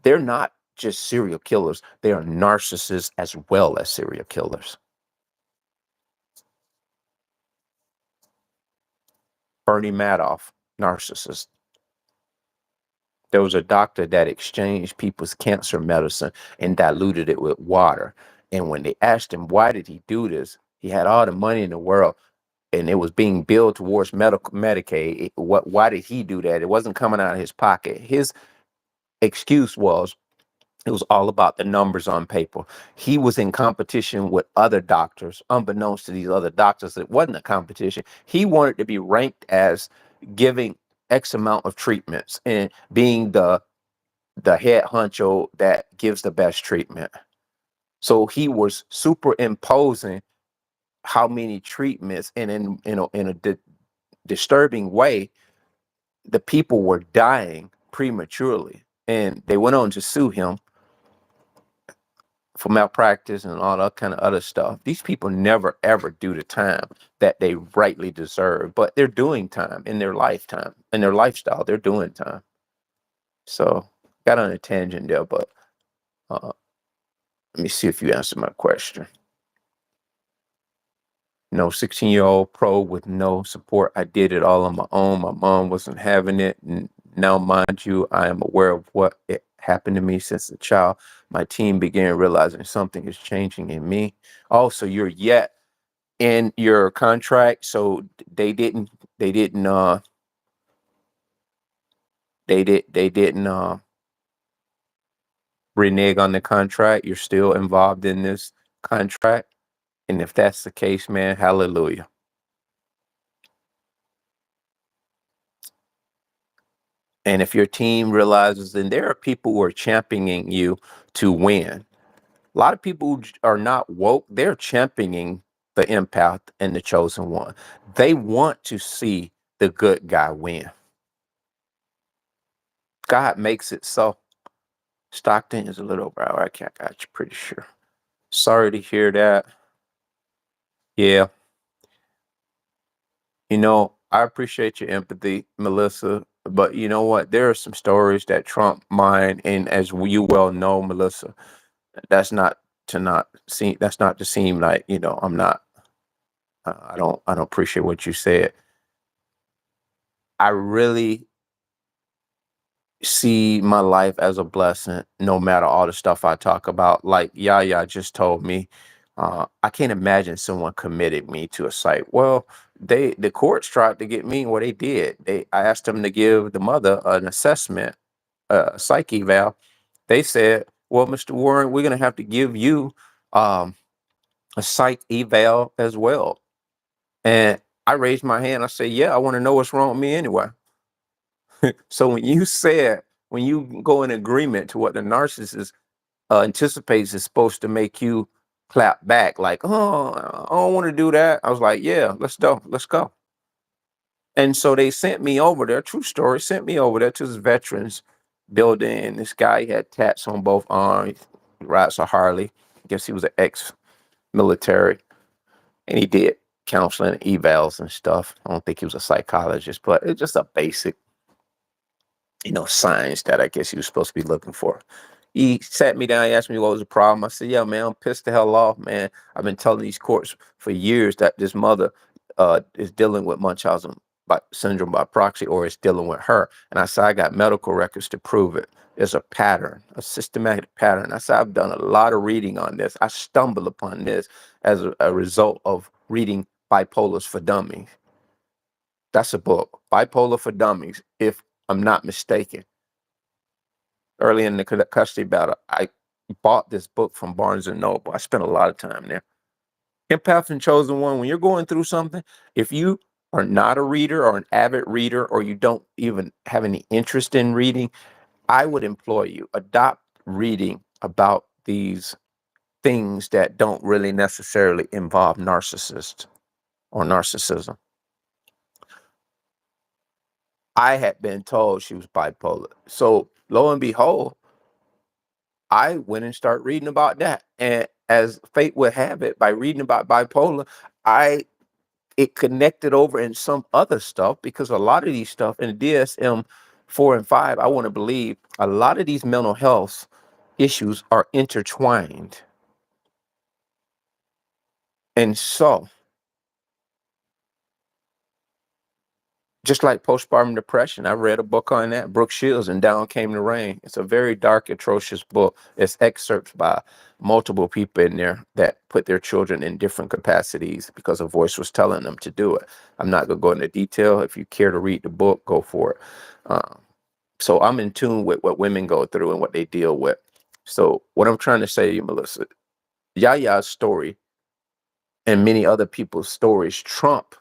they're not just serial killers. They are narcissists as well as serial killers. Bernie Madoff, narcissist. There was a doctor that exchanged people's cancer medicine and diluted it with water. And when they asked him, why did he do this? He had all the money in the world and it was being billed towards Medicaid. Why did he do that? It wasn't coming out of his pocket. His excuse was, it was all about the numbers on paper. He was in competition with other doctors, unbeknownst to these other doctors. It wasn't a competition. He wanted to be ranked as giving X amount of treatments and being the head honcho that gives the best treatment. So he was superimposing how many treatments, and in a disturbing way, the people were dying prematurely, and they went on to sue him for malpractice and all that kind of other stuff. These people never ever do the time that they rightly deserve, but they're doing time in their lifetime, in their lifestyle. They're doing time. So got on a tangent there, but uh, let me see if you answer my question. No, 16-year-old pro with no support. I did it all on my own. My mom wasn't having it. And now, mind you, I am aware of what it happened to me since a child. My team began realizing something is changing in me. Also, you're yet in your contract, so they didn't they didn't renege on the contract. You're still involved in this contract. And if that's the case, man, hallelujah. And if your team realizes, then there are people who are championing you to win. A lot of people who are not woke, they're championing the empath and the chosen one. They want to see the good guy win. God makes it so. Stockton is a little over hour. I can't got you pretty sure. Sorry to hear that. Yeah. I appreciate your empathy, Melissa. But you know what? There are some stories that trump mine. And as you well know, Melissa, that's not that's not to seem like, I'm not, I don't appreciate what you said. I really see my life as a blessing, no matter all the stuff I talk about. Like Yaya just told me, I can't imagine someone committed me to a site. Well, the courts tried to get me. What they did, I asked them to give the mother an assessment, a psych eval. They said, "Well, Mr. Warren, we're gonna have to give you um, a psych eval as well." And I raised my hand. I said, "Yeah, I want to know what's wrong with me anyway." So when you go in agreement to what the narcissist anticipates is supposed to make you clap back, like, "Oh, I don't want to do that." I was like, "Yeah, let's go, let's go." And so they sent me over there. True story. Sent me over there to this veterans building. This guy, he had tats on both arms. He rides a Harley. I guess he was an ex-military, and he did counseling, evals, and stuff. I don't think he was a psychologist, but it's just a basic signs that I guess he was supposed to be looking for. He sat me down, he asked me what was the problem. I said, "Yeah, man, I'm pissed the hell off, man. I've been telling these courts for years that this mother is dealing with Munchausen by syndrome by proxy, or is dealing with her." And I said, "I got medical records to prove it. There's a pattern, a systematic pattern." I said, "I've done a lot of reading on this. I stumbled upon this as a result of reading Bipolars for Dummies." That's a book, Bipolar for Dummies, if I'm not mistaken. Early in the custody battle, I bought this book from Barnes and Noble. I spent a lot of time there. Empath and Chosen One, when you're going through something, if you are not a reader or an avid reader, or you don't even have any interest in reading, I would implore you, adopt reading about these things that don't really necessarily involve narcissists or narcissism. I had been told she was bipolar. So lo and behold, I went and started reading about that. And as fate would have it, by reading about bipolar, it connected over in some other stuff, because a lot of these stuff in DSM 4 and 5, I want to believe a lot of these mental health issues are intertwined. And so, just like postpartum depression, I read a book on that, Brooke Shields, and Down Came the Rain. It's a very dark, atrocious book. It's excerpts by multiple people in there that put their children in different capacities because a voice was telling them to do it. I'm not going to go into detail. If you care to read the book, go for it. So I'm in tune with what women go through and what they deal with. So what I'm trying to say to you, Melissa, Yaya's story and many other people's stories trump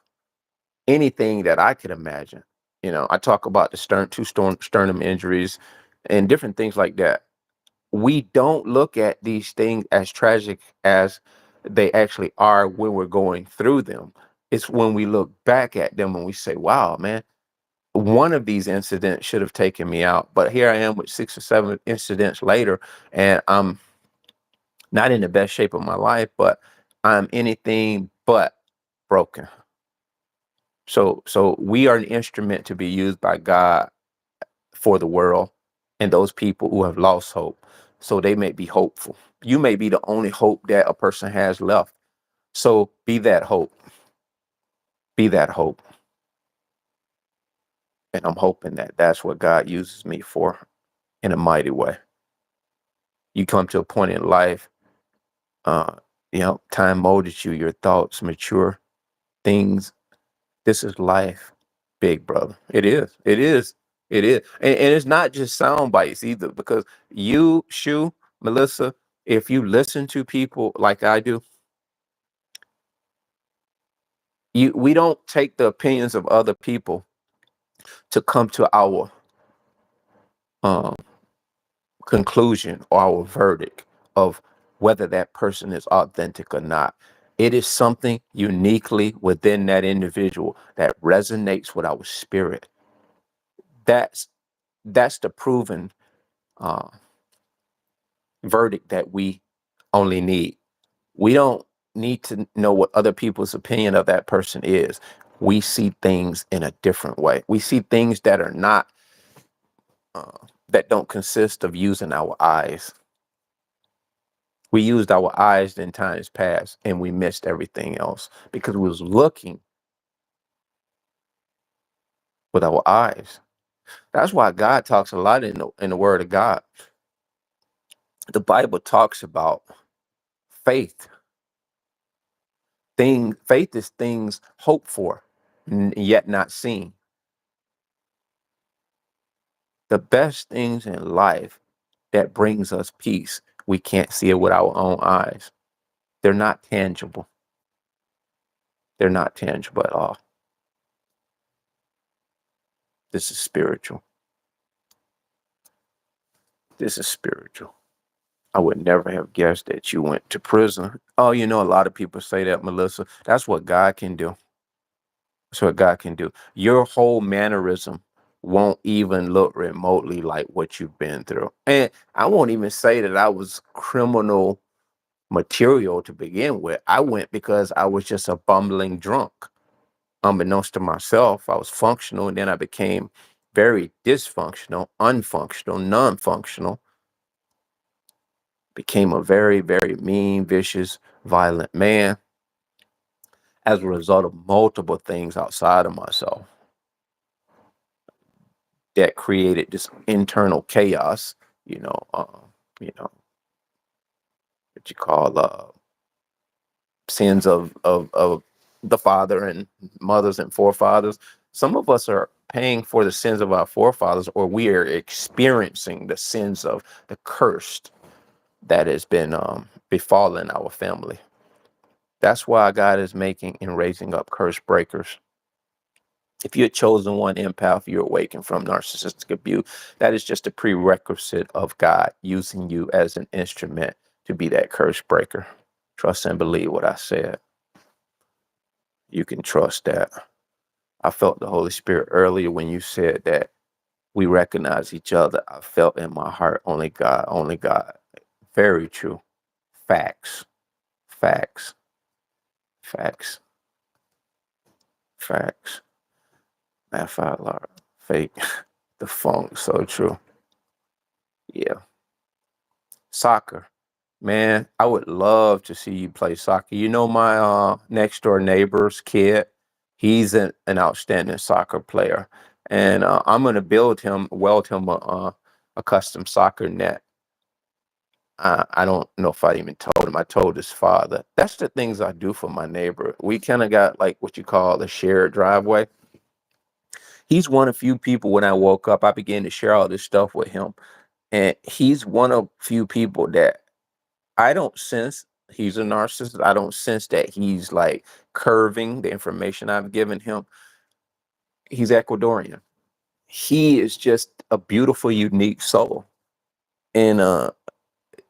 anything that I could imagine. I talk about the sternum injuries and different things like that. We don't look at these things as tragic as they actually are when we're going through them. It's when we look back at them and we say, wow, man, one of these incidents should have taken me out. But here I am with 6 or 7 incidents later, and I'm not in the best shape of my life, but I'm anything but broken. So we are an instrument to be used by God for the world and those people who have lost hope. So they may be hopeful. You may be the only hope that a person has left. So be that hope. Be that hope. And I'm hoping that that's what God uses me for in a mighty way. You come to a point in life, uh, time molded you, your thoughts mature, things. This is life, big brother. It is. It is. It is. And it's not just sound bites either, because you, Shu, Melissa, if you listen to people like I do, we don't take the opinions of other people to come to our um, conclusion or our verdict of whether that person is authentic or not. It is something uniquely within that individual that resonates with our spirit. That's the proven uh, verdict that we only need. We don't need to know what other people's opinion of that person is. We see things in a different way. We see things that are not, uh, that don't consist of using our eyes. We used our eyes in times past and we missed everything else because we was looking with our eyes. That's why God talks a lot in the Word of God. The Bible talks about faith. Faith is things hoped for, yet not seen. The best things in life that brings us peace, we can't see it with our own eyes. They're not tangible. They're not tangible at all. This is spiritual. This is spiritual. I would never have guessed that you went to prison. Oh, a lot of people say that, Melissa. That's what God can do. That's what God can do. Your whole mannerism won't even look remotely like what you've been through. And I won't even say that I was criminal material to begin with. I went because I was just a bumbling drunk. Unbeknownst to myself, I was functional, and then I became very dysfunctional, unfunctional, non-functional. Became a very, very mean, vicious, violent man as a result of multiple things outside of myself that created this internal chaos. You know, what you call sins of the father and mothers and forefathers. Some of us are paying for the sins of our forefathers, or we are experiencing the sins of the cursed that has been befallen our family. That's why God is making and raising up curse breakers. If you're chosen one empath, you're awakened from narcissistic abuse. That is just a prerequisite of God using you as an instrument to be that curse breaker. Trust and believe what I said. You can trust that. I felt the Holy Spirit earlier when you said that we recognize each other. I felt in my heart, only God, only God. Very true. Facts, facts, facts, facts. Laugh out loud. Fake. The funk. So true. Yeah. Soccer. Man, I would love to see you play soccer. My next door neighbor's kid, he's an outstanding soccer player. And I'm gonna weld him a custom soccer net. I don't know if I even told him. I told his father. That's the things I do for my neighbor. We kind of got like what you call a shared driveway. He's one of few people when I woke up, I began to share all this stuff with him. And he's one of few people that I don't sense he's a narcissist. I don't sense that he's like curving the information I've given him. He's Ecuadorian. He is just a beautiful, unique soul. And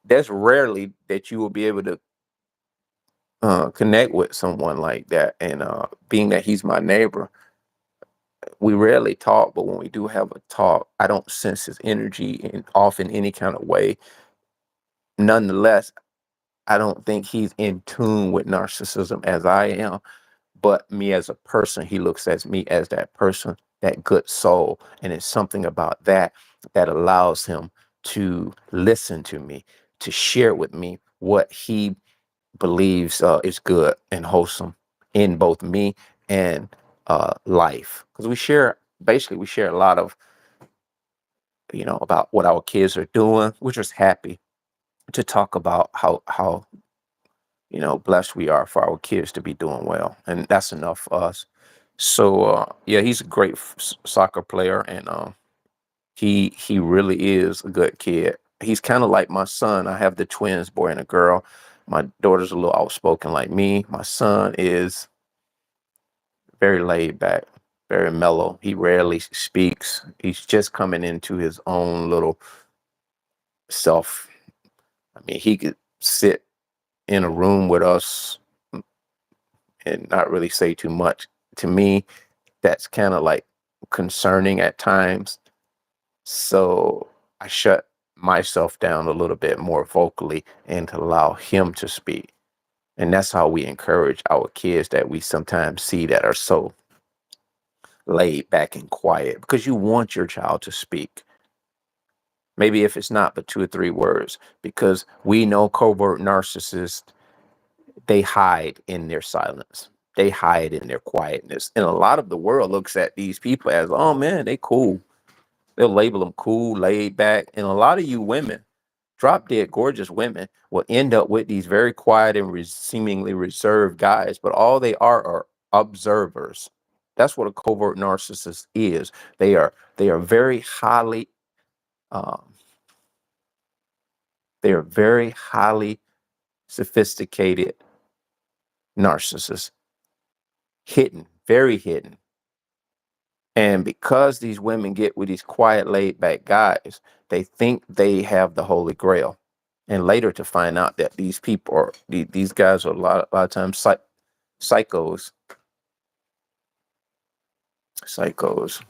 that's rarely that you will be able to connect with someone like that. And being that he's my neighbor, we rarely talk, but when we do have a talk, I don't sense his energy off in any kind of way. Nonetheless, I don't think he's in tune with narcissism as I am. But me as a person, he looks at me as that person, that good soul. And it's something about that that allows him to listen to me, to share with me what he believes is good and wholesome in both me and life. Because we share a lot of, about what our kids are doing. We're just happy to talk about how blessed we are for our kids to be doing well, and that's enough for us. So yeah, he's a great soccer player, and he really is a good kid. He's kind of like my son. I have the twins, boy and a girl. My daughter's a little outspoken like me. My son is very laid back, very mellow. He rarely speaks. He's just coming into his own little self. I mean, he could sit in a room with us and not really say too much. To me, that's kind of like concerning at times. So I shut myself down a little bit more vocally and to allow him to speak. And that's how we encourage our kids that we sometimes see that are so laid back and quiet, because you want your child to speak. Maybe if it's not but 2 or 3 words, because we know covert narcissists, they hide in their silence. They hide in their quietness. And a lot of the world looks at these people as, oh man, they cool. They'll label them cool, laid back. And a lot of you women, drop dead gorgeous women, will end up with these very quiet and seemingly reserved guys, but all they are observers. That's what a covert narcissist is. They are very highly um, they are very highly sophisticated narcissists, hidden, very hidden. And because these women get with these quiet, laid back guys, they think they have the Holy Grail. And later to find out that these people are, these guys are a lot of times psychos. Psychos.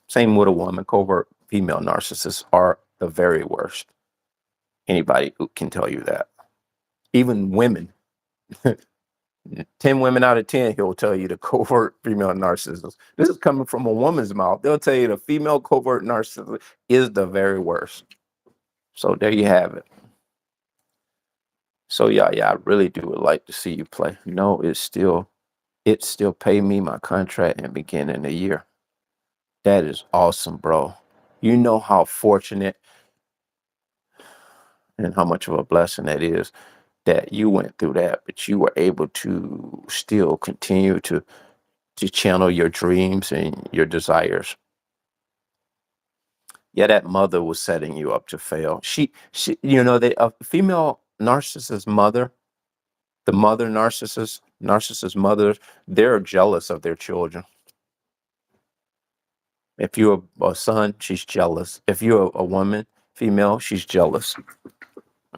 Same with a woman. Covert female narcissists are the very worst. Anybody who can tell you that. Even women. 10 women out of 10, he'll tell you the covert female narcissist. This is coming from a woman's mouth. They'll tell you the female covert narcissist is the very worst. So there you have it. So yeah, I really do would like to see you play. It still pay me my contract in the beginning of the year. That is awesome, bro. You know how fortunate and how much of a blessing that is that you went through that, but you were able to still continue to channel your dreams and your desires. Yeah, that mother was setting you up to fail. She, they a female narcissist mother, the mother narcissist mothers, they're jealous of their children. If you're a son, she's jealous. If you're a woman, female, she's jealous.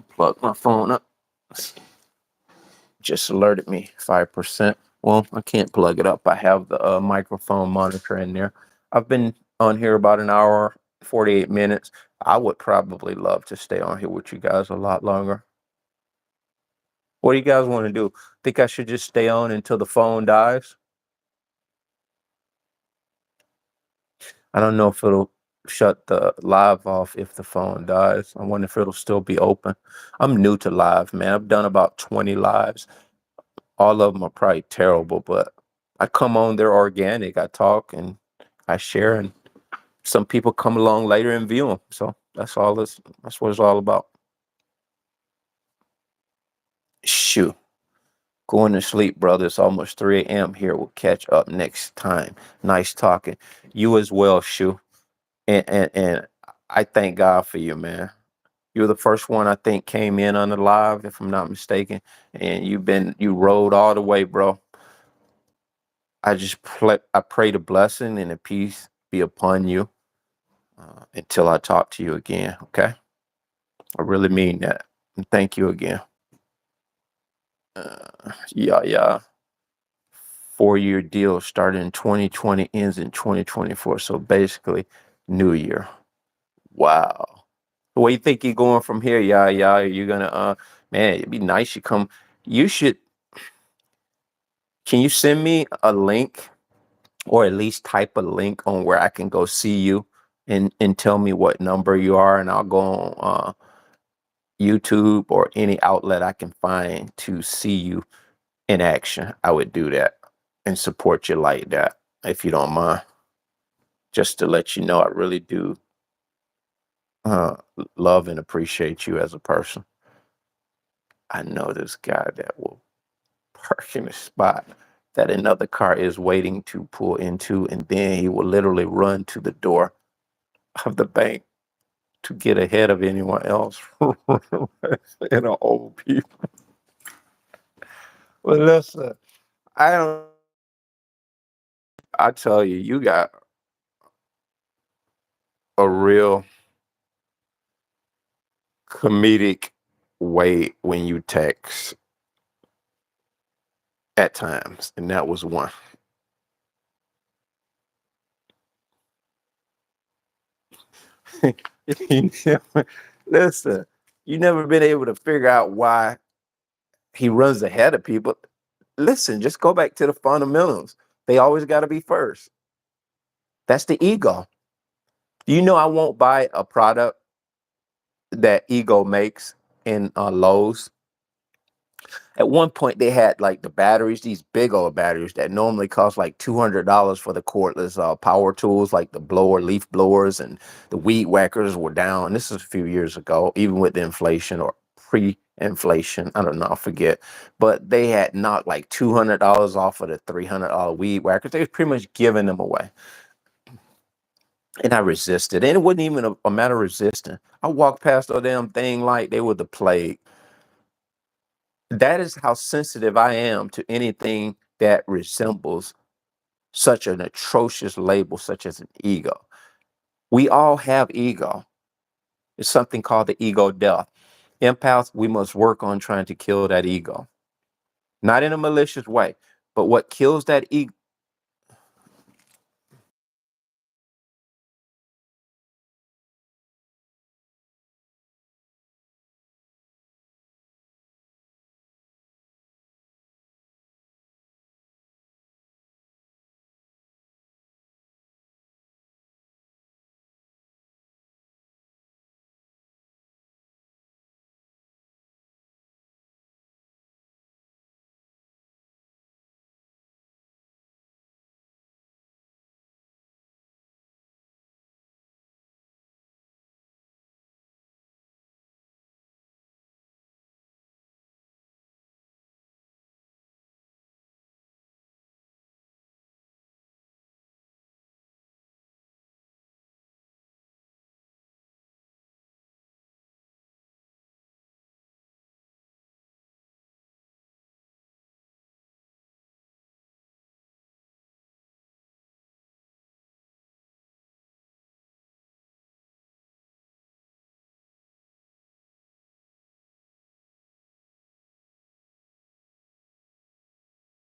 Plug my phone up. Just alerted me 5%. Well, I can't plug it up. I have the microphone monitor in there. I've been on here about an hour, 48 minutes. I would probably love to stay on here with you guys a lot longer. What do you guys want to do? Think I should just stay on until the phone dies? I don't know if it'll shut the live off if the phone dies. I wonder if it'll still be open. I'm new to live, man. I've done about 20 lives. All of them are probably terrible, but I come on, they're organic. I talk and I share, and some people come along later and view them. So that's what it's all about. Shoot. Going to sleep, brother. It's almost 3 a.m. here. We'll catch up next time. Nice talking. You as well, Shu. And I thank God for you, man. You're the first one I think came in on the live, if I'm not mistaken. And you rode all the way, bro. I pray the blessing and the peace be upon you until I talk to you again. Okay. I really mean that. And thank you again. Yeah, yeah. 4-year deal started in 2020, ends in 2024. So basically, New Year. Wow. Where you think you're going from here? Yeah, yeah. You're gonna man, it'd be nice you come. You should can you send me a link or at least type a link on where I can go see you and tell me what number you are and I'll go on YouTube or any outlet I can find to see you in action. I would do that and support you like that if you don't mind. Just to let you know, I really do uh, love and appreciate you as a person. I know this guy that will park in a spot that another car is waiting to pull into, and then he will literally run to the door of the bank to get ahead of anyone else and old people. Well, listen, I don't. I tell you, you got a real comedic way when you text at times, and that was one. You listen, you never been able to figure out why he runs ahead of people. Listen, just go back to the fundamentals. They always got to be first. That's the ego. You know, I won't buy a product that ego makes in Lowe's. At one point, they had like the batteries, these big old batteries that normally cost like $200 for the cordless power tools, like the blower, leaf blowers, and the weed whackers were down. This is a few years ago, even with the inflation or pre-inflation. I don't know, I forget. But they had knocked like $200 off of the $300 weed whackers. They was pretty much giving them away. And I resisted. And it wasn't even a matter of resisting. I walked past the damn thing like they were the plague. That is how sensitive I am to anything that resembles such an atrocious label, such as an ego. We all have ego. It's something called the ego death. Empaths, we must work on trying to kill that ego. Not in a malicious way, but what kills that ego,